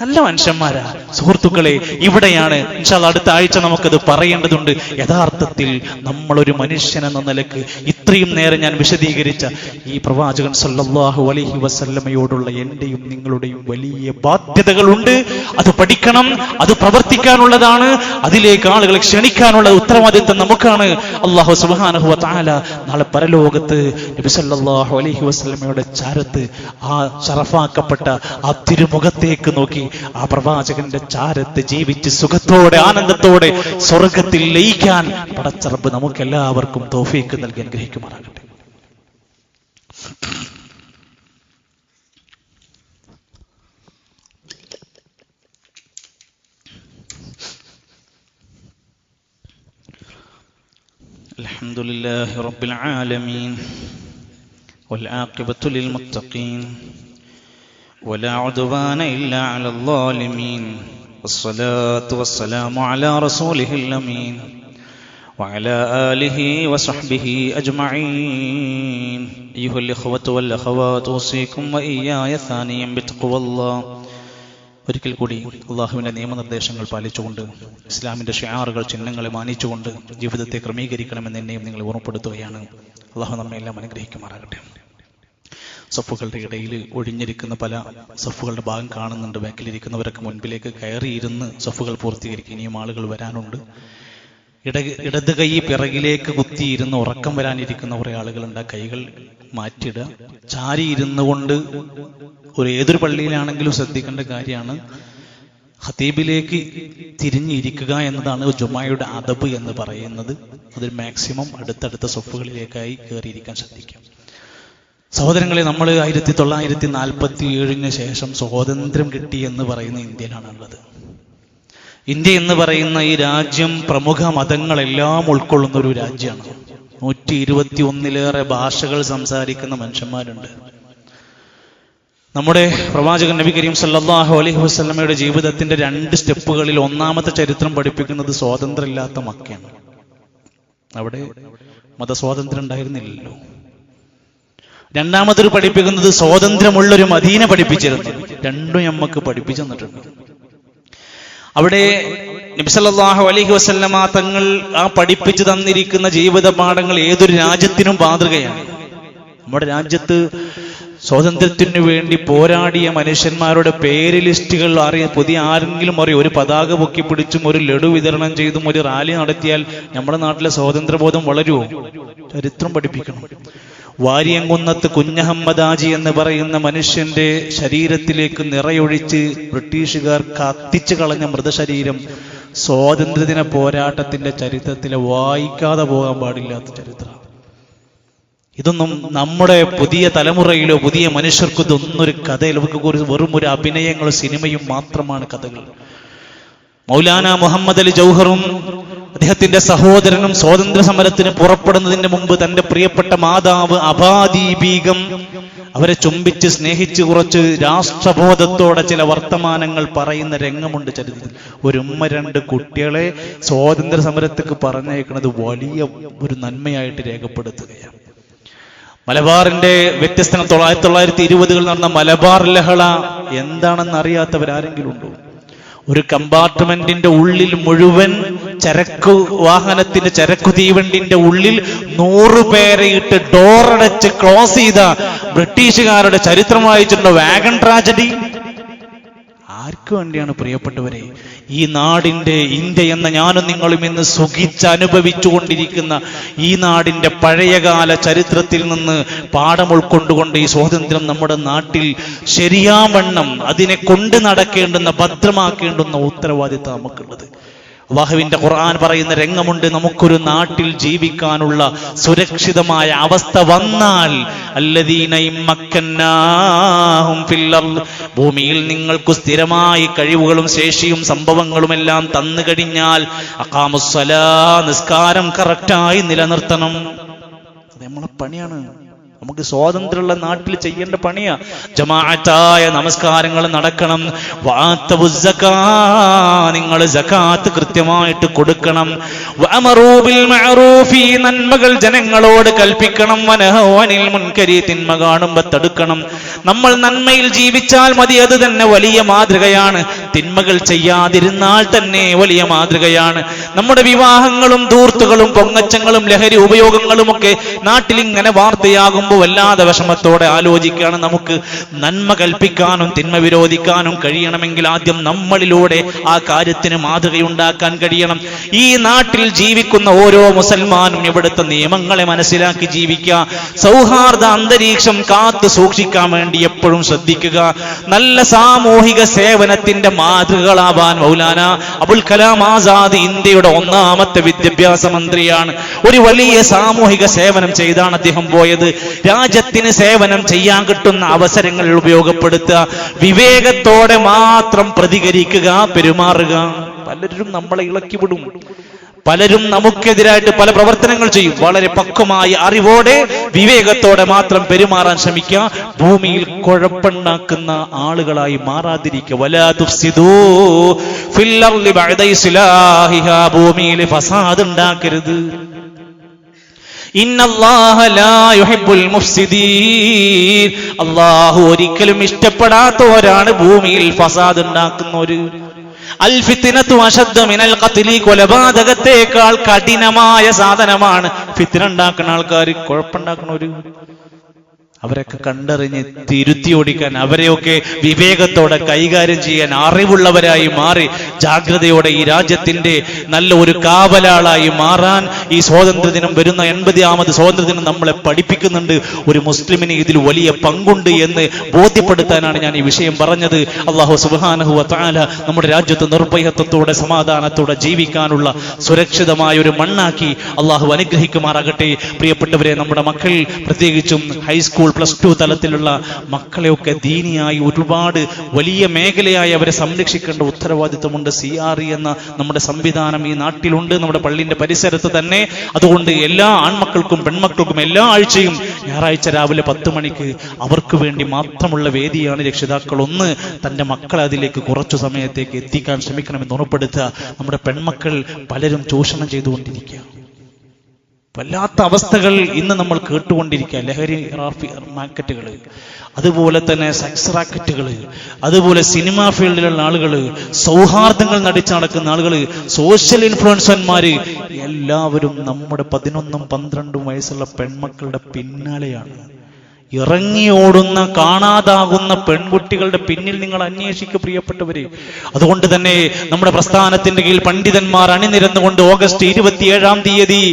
Speaker 1: നല്ല മനുഷ്യന്മാരാ. സുഹൃത്തുക്കളെ, ഇവിടെയാണ് ഇൻഷാ അല്ലാഹ് അടുത്ത ആഴ്ച നമുക്കത് പറയേണ്ടതുണ്ട്. യഥാർത്ഥത്തിൽ നമ്മളൊരു മനുഷ്യൻ എന്ന നിലക്ക് ഇത്രയും നേരം ഞാൻ വിശദീകരിച്ച ഈ പ്രവാചകൻ സല്ലല്ലാഹു അലൈഹി വസല്ലമയോടുള്ള എന്റെയും നിങ്ങളുടെയും വലിയ ബാധ്യതകളുണ്ട്. അത് പഠിക്കണം, അത് പ്രവർത്തിക്കാനുള്ളതാണ്, അതിലേക്ക് ആളുകളെ ക്ഷണിക്കാനുള്ള ഉത്തരവാദിത്വം നമുക്കാണ്. അല്ലാഹു സുബ്ഹാനഹു വ തആല നാളെ പരലോകത്ത് നബി സല്ലല്ലാഹു അലൈഹി വസല്ലമയുടെ ചാരത്ത്, ആ ശറഫാക്കപ്പെട്ട ആ തിരുമുഖത്തേക്ക് നോക്കി ആ പ്രവാചകന്റെ ചാരത്ത് ജീവിച്ച് സുഖത്തോടെ ആനന്ദത്തോടെ സ്വർഗത്തിൽ ലയിക്കാൻ പടച്ച റബ്ബ് നമുക്ക് എല്ലാവർക്കും തൗഫീഖ് നൽകി അനുഗ്രഹിക്കുമാറാകട്ടെ. അൽഹംദുലില്ലാഹി റബ്ബിൽ ആലമീൻ വൽ ആഖിബത്തു ലിൽ മുത്തഖീൻ ولا عدوان إلا على الظالمين والصلاة والسلام على رسوله الأمين وعلى آله وصحبه أجمعين أيها الإخوة والأخوات أوصيكم وإياي ثانيا بتقوى الله. ഒരിക്കൽ കൂടി അള്ളാഹുവിന്റെ നിയമനിർദ്ദേശങ്ങൾ പാലിച്ചുകൊണ്ട്, ഇസ്ലാമിന്റെ ഷിആറുകൾ, ചിഹ്നങ്ങളെ മാനിച്ചുകൊണ്ട് ജീവിതത്തെ ക്രമീകരിക്കണമെന്ന് എന്നെയും നിങ്ങൾ ഓർമ്മപ്പെടുത്തുകയാണ്. അള്ളാഹു നമ്മെ എല്ലാം അനുഗ്രഹിക്കുമാറാകട്ടെ. സഫുകളുടെ ഇടയിൽ ഒഴിഞ്ഞിരിക്കുന്ന പല സഫുകളുടെ ഭാഗം കാണുന്നുണ്ട്. ബാക്കിലിരിക്കുന്നവരൊക്കെ മുൻപിലേക്ക് കയറിയിരുന്ന് സഫുകൾ പൂർത്തീകരിക്കും. ഇനിയും ആളുകൾ വരാനുണ്ട്. ഇടത് കൈ പിറകിലേക്ക് കുത്തിയിരുന്ന് ഉറക്കം വരാനിരിക്കുന്ന കുറെ ആളുകളുണ്ട്. കൈകൾ മാറ്റിയിടുക. ചാരിയിരുന്നു കൊണ്ട് ഏതൊരു പള്ളിയിലാണെങ്കിലും ശ്രദ്ധിക്കേണ്ട കാര്യമാണ്. ഖതീബിലേക്ക് തിരിഞ്ഞിരിക്കുക എന്നതാണ് ജുമായുടെ അദബ് എന്ന് പറയുന്നത്. അതിൽ മാക്സിമം അടുത്തടുത്ത സഫുകളിലേക്കായി കയറിയിരിക്കാൻ ശ്രദ്ധിക്കാം. സഹോദരങ്ങളെ, നമ്മൾ 1947 ശേഷം സ്വാതന്ത്ര്യം കിട്ടി എന്ന് പറയുന്ന ഇന്ത്യയിലാണുള്ളത്. ഇന്ത്യ എന്ന് പറയുന്ന ഈ രാജ്യം പ്രമുഖ മതങ്ങളെല്ലാം ഉൾക്കൊള്ളുന്ന ഒരു രാജ്യമാണ്. 121 ഭാഷകൾ സംസാരിക്കുന്ന മനുഷ്യന്മാരുണ്ട്. നമ്മുടെ പ്രവാചകൻ നബി കരീം സല്ലല്ലാഹു അലൈഹി വസല്ലമയുടെ ജീവിതത്തിന്റെ 2 സ്റ്റെപ്പുകളിൽ ഒന്നാമത്തെ ചരിത്രം പഠിപ്പിക്കുന്നത് സ്വാതന്ത്ര്യമില്ലാത്ത മക്കയാണ്. അവിടെ മതസ്വാതന്ത്ര്യം ഉണ്ടായിരുന്നില്ലല്ലോ. രണ്ടാമതൊരു പഠിപ്പിക്കുന്നത് സ്വാതന്ത്ര്യമുള്ളൊരു മദീന പഠിപ്പിച്ചിരുന്നു. രണ്ടും നമുക്ക് പഠിപ്പിച്ചു തന്നിട്ടുണ്ട്. അവിടെ നബി സല്ലല്ലാഹു അലൈഹി വസല്ലമ തങ്ങൾ ആ പഠിപ്പിച്ചു തന്നിരിക്കുന്ന ജീവിത പാഠങ്ങൾ ഏതൊരു രാജ്യത്തിനും മാതൃകയാണ്. നമ്മുടെ രാജ്യത്ത് സ്വാതന്ത്ര്യത്തിനു വേണ്ടി പോരാടിയ മനുഷ്യന്മാരുടെ പേര് ലിസ്റ്റുകൾ പുതിയ ആരെങ്കിലും ഒരു പതാക പൊക്കി പിടിച്ചും ഒരു ലഡു വിതരണം ചെയ്തും ഒരു റാലി നടത്തിയാൽ നമ്മുടെ നാട്ടിലെ സ്വാതന്ത്ര്യബോധം വളരുമോ? ചരിത്രം പഠിപ്പിക്കണം. വാരിയംകുന്നത്ത് കുഞ്ഞഹമ്മദാജി എന്ന് പറയുന്ന മനുഷ്യന്റെ ശരീരത്തിലേക്ക് നിറയൊഴിച്ച് ബ്രിട്ടീഷുകാർ കത്തിച്ചു കളഞ്ഞ മൃതശരീരം സ്വാതന്ത്ര്യദിന പോരാട്ടത്തിന്റെ ചരിത്രത്തിലെ വായിക്കാതെ പോകാൻ പാടില്ലാത്ത ചരിത്രം. ഇതൊന്നും നമ്മുടെ പുതിയ തലമുറയിലോ പുതിയ മനുഷ്യർക്കും ഇതൊന്നൊരു കഥയിൽ വെറും ഒരു അഭിനയങ്ങളും സിനിമയും മാത്രമാണ് കഥകൾ. മൗലാന മുഹമ്മദ് അലി ജൗഹറും അദ്ദേഹത്തിന്റെ സഹോദരനും സ്വാതന്ത്ര്യ സമരത്തിന് പുറപ്പെടുന്നതിന് മുമ്പ് തന്റെ പ്രിയപ്പെട്ട മാതാവ് അബാദി ബീഗം അവരെ ചുംബിച്ച് സ്നേഹിച്ച് കുറച്ച് രാഷ്ട്രബോധത്തോടെ ചില വർത്തമാനങ്ങൾ പറയുന്ന രംഗമുണ്ട് ചരിത്രത്തിൽ. ഒരു ഉമ്മ 2 കുട്ടികളെ സ്വാതന്ത്ര്യ സമരത്തേക്ക് പറഞ്ഞയക്കുന്നത് വലിയ ഒരു നന്മയായിട്ട് രേഖപ്പെടുത്തുകയാണ്. മലബാറിന്റെ വ്യത്യസ്ത 1920കളിൽ നടന്ന മലബാർ ലഹള എന്താണെന്ന് അറിയാത്തവരാരെങ്കിലും ഉണ്ടോ? ഒരു കമ്പാർട്ട്മെന്റിന്റെ ഉള്ളിൽ മുഴുവൻ ചരക്ക് വാഹനത്തിന്റെ ചരക്കു തീവണ്ടിന്റെ ഉള്ളിൽ 100 പേരെ ഇട്ട് ഡോറടച്ച് ക്ലോസ് ചെയ്ത ബ്രിട്ടീഷുകാരുടെ ചരിത്രം വായിച്ചിട്ടുള്ള വാഗൺ ട്രാജഡി ആർക്കു വേണ്ടിയാണ് പ്രിയപ്പെട്ടവരെ? ഈ നാടിന്റെ ഇന്ത്യ എന്ന ഞാനും നിങ്ങളും ഇന്ന് സുഖിച്ചനുഭവിച്ചുകൊണ്ടിരിക്കുന്ന ഈ നാടിന്റെ പഴയകാല ചരിത്രത്തിൽ നിന്ന് പാഠം ഉൾക്കൊണ്ടുകൊണ്ട് ഈ സ്വാതന്ത്ര്യം നമ്മുടെ നാട്ടിൽ ശരിയാവണ്ണം അതിനെ കൊണ്ട് നടക്കേണ്ടുന്ന ഭദ്രമാക്കേണ്ടുന്ന ഉത്തരവാദിത്വം നമുക്കുള്ളത്. അല്ലാഹുവിന്റെ ഖുർആൻ പറയുന്ന രംഗമുണ്ട്, നമുക്കൊരു നാട്ടിൽ ജീവിക്കാനുള്ള സുരക്ഷിതമായ അവസ്ഥ വന്നാൽ അല്ലദീന ഇമ്മക്കന്നാഹും ഫിൽ അർദ്, ഭൂമിയിൽ നിങ്ങൾക്ക് സ്ഥിരമായി കഴിവുകളും ശേഷിയും സംഭവങ്ങളും എല്ലാം തന്നു കഴിഞ്ഞാൽ അഖാമുസ്സലാ, നിസ്കാരം കറക്റ്റായി നിലനിർത്തണം. അത് നമ്മളെ പണിയാണ്. നമുക്ക് സ്വാതന്ത്ര്യമുള്ള നാട്ടിൽ ചെയ്യേണ്ട പണിയാ. ജമാഅത്തായ നമസ്കാരങ്ങൾ നടക്കണം. നിങ്ങൾ സകാത്ത് കൃത്യമായിട്ട് കൊടുക്കണം. വഅമറൂ ബിൽ മഅറൂഫി, നന്മകൾ ജനങ്ങളോട് കൽപ്പിക്കണം. വനഹൂ അനിൽ മുൻകരി, തിന്മ കാണുമ്പോൾ തടുക്കണം. നമ്മൾ നന്മയിൽ ജീവിച്ചാൽ മതി, അത് തന്നെ വലിയ മാതൃകയാണ്. തിന്മകൾ ചെയ്യാതിരുന്നാൽ തന്നെ വലിയ മാതൃകയാണ്. നമ്മുടെ വിവാഹങ്ങളും ധൂർത്തുകളും പൊങ്ങച്ചങ്ങളും ലഹരി ഉപയോഗങ്ങളും ഒക്കെ നാട്ടിൽ ഇങ്ങനെ വാർത്തയാകും വല്ലാതെ വിഷമത്തോടെ ആലോചിക്കുകയാണ്. നമുക്ക് നന്മ കൽപ്പിക്കാനും തിന്മ വിരോധിക്കാനും കഴിയണമെങ്കിൽ ആദ്യം നമ്മളിലൂടെ ആ കാര്യത്തിന് മാതൃകയുണ്ടാക്കാൻ കഴിയണം. ഈ നാട്ടിൽ ജീവിക്കുന്ന ഓരോ മുസൽമാനും ഇവിടുത്തെ നിയമങ്ങളെ മനസ്സിലാക്കി ജീവിക്കുക. സൗഹാർദ്ദ അന്തരീക്ഷം കാത്തു സൂക്ഷിക്കാൻ വേണ്ടി എപ്പോഴും ശ്രദ്ധിക്കുക. നല്ല സാമൂഹിക സേവനത്തിന്റെ മാതൃകകളാവാൻ മൗലാന അബുൽ കലാം ആസാദ് ഇന്ത്യയുടെ 1ാമത്തെ വിദ്യാഭ്യാസ മന്ത്രിയാണ്. ഒരു വലിയ സാമൂഹിക സേവനം ചെയ്താണ് അദ്ദേഹം പോയത്. രാജ്യത്തിന് സേവനം ചെയ്യാൻ കിട്ടുന്ന അവസരങ്ങൾ ഉപയോഗപ്പെടുത്തുക, വിവേകത്തോടെ മാത്രം പ്രതികരിക്കുക, പെരുമാറുക. പലരും നമ്മളെ ഇളക്കിവിടും, പലരും നമുക്കെതിരായിട്ട് പല പ്രവർത്തനങ്ങൾ ചെയ്യും. വളരെ പക്വമായ അറിവോടെ വിവേകത്തോടെ മാത്രം പെരുമാറാൻ ശ്രമിക്കുക. ഭൂമിയിൽ കുഴപ്പമുണ്ടാക്കുന്ന ആളുകളായി മാറാതിരിക്കുക. വലാ തുഫ്സിദൂ ഫിൽ അർളി ബഅദ ഇസ്ലാഹിഹാ, ഭൂമിയിൽ ഫസാദ് ഉണ്ടാക്കരുത്. ഇന്നല്ലാഹ ലാ യുഹിബ്ബുൽ മുഫ്സിദീൻ, അല്ലാഹു ഒരിക്കലും ഇഷ്ടപ്പെടാത്തവരാണ് ഭൂമിയിൽ ഫസാദ് ഉണ്ടാക്കുന്നവര്. അൽ ഫിത്നതു അശദ്ദു മിനൽ ഖത്ലി, കൊലപാതകത്തേക്കാൾ കഠിനമായ സാധനമാണ് ഫിത്ന ഉണ്ടാക്കുന്ന ആൾക്കാർ, കുഴപ്പമുണ്ടാക്കുന്നവര്. അവരൊക്കെ കണ്ടറിഞ്ഞ് തിരുത്തി ഓടിക്കാൻ, അവരെയൊക്കെ വിവേകത്തോടെ കൈകാര്യം ചെയ്യാൻ അറിവുള്ളവരായി മാറി ജാഗ്രതയോടെ ഈ രാജ്യത്തിന്റെ നല്ല ഒരു കാവലാളായി മാറാൻ ഈ സ്വാതന്ത്ര്യദിനം, വരുന്ന 80ാമത് സ്വാതന്ത്ര്യദിനം നമ്മളെ പഠിപ്പിക്കുന്നുണ്ട്. ഒരു മുസ്ലിമിന് ഇതിൽ വലിയ പങ്കുണ്ട് എന്ന് ബോധ്യപ്പെടുത്താനാണ് ഞാൻ ഈ വിഷയം പറഞ്ഞത്. അല്ലാഹു സുബ്ഹാനഹു വ തആല നമ്മുടെ രാജ്യത്ത് നിർഭയത്വത്തോടെ സമാധാനത്തോടെ ജീവിക്കാനുള്ള സുരക്ഷിതമായ ഒരു മണ്ണാക്കി അല്ലാഹു അനുഗ്രഹിക്കുമാറാകട്ടെ. പ്രിയപ്പെട്ടവരെ, നമ്മുടെ മക്കൾ, പ്രത്യേകിച്ചും ഹൈസ്കൂൾ +2 തലത്തിലുള്ള മക്കളെയൊക്കെ ദീനിയായി ഒരുപാട് വലിയ മേഖലയായി അവരെ സംരക്ഷിക്കേണ്ട ഉത്തരവാദിത്വമുണ്ട്. CRE എന്ന നമ്മുടെ സംവിധാനം ഈ നാട്ടിലുണ്ട്, നമ്മുടെ പള്ളിന്റെ പരിസരത്ത് തന്നെ. അതുകൊണ്ട് എല്ലാ ആൺമക്കൾക്കും പെൺമക്കൾക്കും എല്ലാ ആഴ്ചയും ഞായറാഴ്ച രാവിലെ 10 മണിക്ക് അവർക്ക് വേണ്ടി മാത്രമുള്ള വേദിയാണ്. രക്ഷിതാക്കൾ ഒന്ന് തന്റെ മക്കളെ അതിലേക്ക് കുറച്ചു സമയത്തേക്ക് എത്തിക്കാൻ ശ്രമിക്കണമെന്ന് ഉറപ്പെടുത്തുക. നമ്മുടെ പെൺമക്കൾ പലരും ചൂഷണം ചെയ്തുകൊണ്ടിരിക്കുക. വല്ലാത്ത അവസ്ഥകൾ ഇന്ന് നമ്മൾ കേട്ടുകൊണ്ടിരിക്കുക. ലഹരി മാർക്കറ്റുകൾ, അതുപോലെ തന്നെ സെക്സ് റാക്കറ്റുകൾ, അതുപോലെ സിനിമാ ഫീൽഡിലുള്ള ആളുകൾ, സൗഹാർദ്ദങ്ങൾ നടിച്ചു നടക്കുന്ന ആളുകൾ, സോഷ്യൽ ഇൻഫ്ലുവൻസർമാര്, എല്ലാവരും നമ്മുടെ 11ഉം 12ഉം വയസ്സുള്ള പെൺമക്കളുടെ പിന്നാലെയാണ്. ഇറങ്ങിയോടുന്ന കാണാതാകുന്ന പെൺകുട്ടികളുടെ പിന്നിൽ നിങ്ങൾ അന്വേഷിക്കുക പ്രിയപ്പെട്ടവരെ. അതുകൊണ്ട് തന്നെ നമ്മുടെ പ്രസ്ഥാനത്തിന്റെ കീഴിൽ പണ്ഡിതന്മാർ അണിനിരന്നുകൊണ്ട് ഓഗസ്റ്റ് 27-ാം തീയതി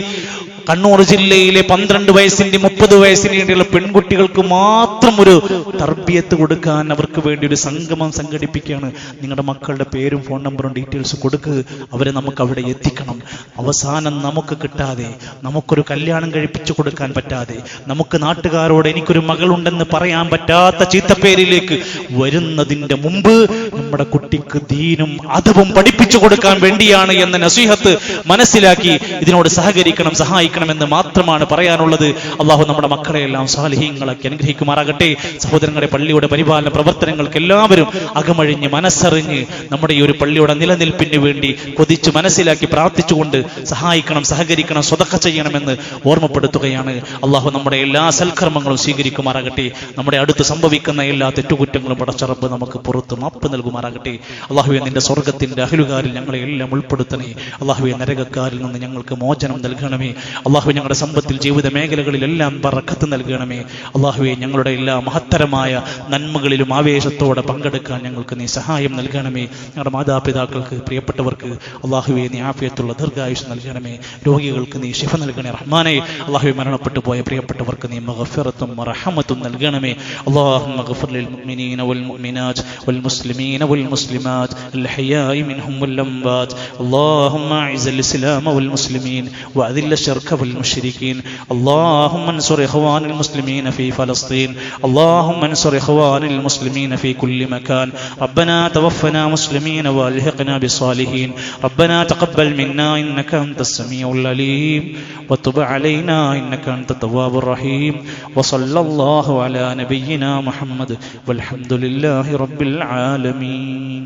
Speaker 1: കണ്ണൂർ ജില്ലയിലെ 12 വയസ്സിന്റെ 30 വയസ്സിന് വേണ്ടിയുള്ള പെൺകുട്ടികൾക്ക് മാത്രം ഒരു തർബിയത്ത് കൊടുക്കാൻ അവർക്ക് വേണ്ടി ഒരു സംഗമം സംഘടിപ്പിക്കുകയാണ്. നിങ്ങളുടെ മക്കളുടെ പേരും ഫോൺ നമ്പറും ഡീറ്റെയിൽസ് കൊടുക്കുക, അവരെ നമുക്ക് അവിടെ എത്തിക്കണം. അവസാനം നമുക്ക് കിട്ടാതെ, നമുക്കൊരു കല്യാണം കഴിപ്പിച്ചു കൊടുക്കാൻ പറ്റാതെ, നമുക്ക് നാട്ടുകാരോട് എനിക്കൊരു മകളുണ്ടെന്ന് പറയാൻ പറ്റാത്ത ചീത്തപ്പേരിലേക്ക് വരുന്നതിന്റെ മുമ്പ് നമ്മുടെ കുട്ടിക്ക് ദീനും അദബും പഠിപ്പിച്ചു കൊടുക്കാൻ വേണ്ടിയാണ് എന്ന നസീഹത്ത് മനസ്സിലാക്കി ഇതിനോട് സഹകരിക്കണം, സഹായിക്കണമെന്ന് മാത്രമാണ് പറയാനുള്ളത്. അള്ളാഹു നമ്മുടെ മക്കളെയെല്ലാം സാലിഹീങ്ങളാക്കി അനുഗ്രഹിക്കുമാറാകട്ടെ. സഹോദരങ്ങളുടെ പള്ളിയുടെ പരിപാലന പ്രവർത്തനങ്ങൾക്ക് എല്ലാവരും അകമഴിഞ്ഞ് മനസ്സറിഞ്ഞ് നമ്മുടെ ഈ ഒരു പള്ളിയുടെ നിലനിൽപ്പിന് വേണ്ടി കൊതിച്ച് മനസ്സിലാക്കി പ്രാർത്ഥിച്ചുകൊണ്ട് സഹായിക്കണം, സഹകരിക്കണം, സ്വതക്ക ചെയ്യണമെന്ന് ഓർമ്മപ്പെടുത്തുകയാണ്. അള്ളാഹു നമ്മുടെ എല്ലാ സൽക്കർമ്മങ്ങളും സ്വീകരിക്കുമാറാകട്ടെ. നമ്മുടെ അടുത്ത് സംഭവിക്കുന്ന എല്ലാ തെറ്റുകുറ്റങ്ങളും പടച്ചറബ് നമുക്ക് പുറത്ത് മാപ്പ് നൽകുമാറാകട്ടെ. അള്ളാഹുവെ, നിന്റെ സ്വർഗത്തിന്റെ അഹ്ലുകാരിൽ ഞങ്ങളെ എല്ലാം ഉൾപ്പെടുത്തണേ. അള്ളാഹുവെ, നരകക്കാരിൽ നിന്ന് ഞങ്ങൾക്ക് മോചനം നൽകണമേ. അള്ളാഹുവെ, ഞങ്ങളുടെ സമ്പത്തിൽ ജീവിത മേഖലകളിലെല്ലാം ബറക്കത്ത് നൽകണമേ. അള്ളാഹുവെ, ഞങ്ങളുടെ എല്ലാ മഹത്തരമായ നന്മകളിലും ആവേശത്തോടെ പങ്കെടുക്കാൻ ഞങ്ങൾക്ക് നീ സഹായം നൽകണമേ. ഞങ്ങളുടെ മാതാപിതാക്കൾക്ക്, പ്രിയപ്പെട്ടവർക്ക് അള്ളാഹുവെ നീ ആഫിയത്തുള്ള ദീർഘായുസ് നൽകണമേ. രോഗികൾക്ക് നീ ശിഫ നൽകണേ റഹ്മാനെ. അള്ളാഹുവെ, മരണപ്പെട്ടു പോയ പ്രിയപ്പെട്ടവർക്ക് നീ മഗ്ഫിറത്തും റഹ്മത്തും നൽകണമേ. അല്ലാഹുമ്മ ഗ്ഫിർ ലിൽ മുഅ്മിനീന വൽ മുഅ്മിനാത്ത് വൽ മുസ്ലിമീന വൽ മുസ്ലിമാത്ത് അൽ ഹയാഇ മിൻഹും വൽ അംവാത്ത്. اللهم اعز الاسلام والمسلمين واذل الشرك والمشركين. اللهم انصر اخوان المسلمين في فلسطين. اللهم انصر اخوان المسلمين في كل مكان. ربنا توفنا مسلمين والحقنا بالصالحين. ربنا تقبل منا انك انت السميع العليم وتب علينا انك انت التواب الرحيم. وصلى الله على نبينا محمد والحمد لله رب العالمين.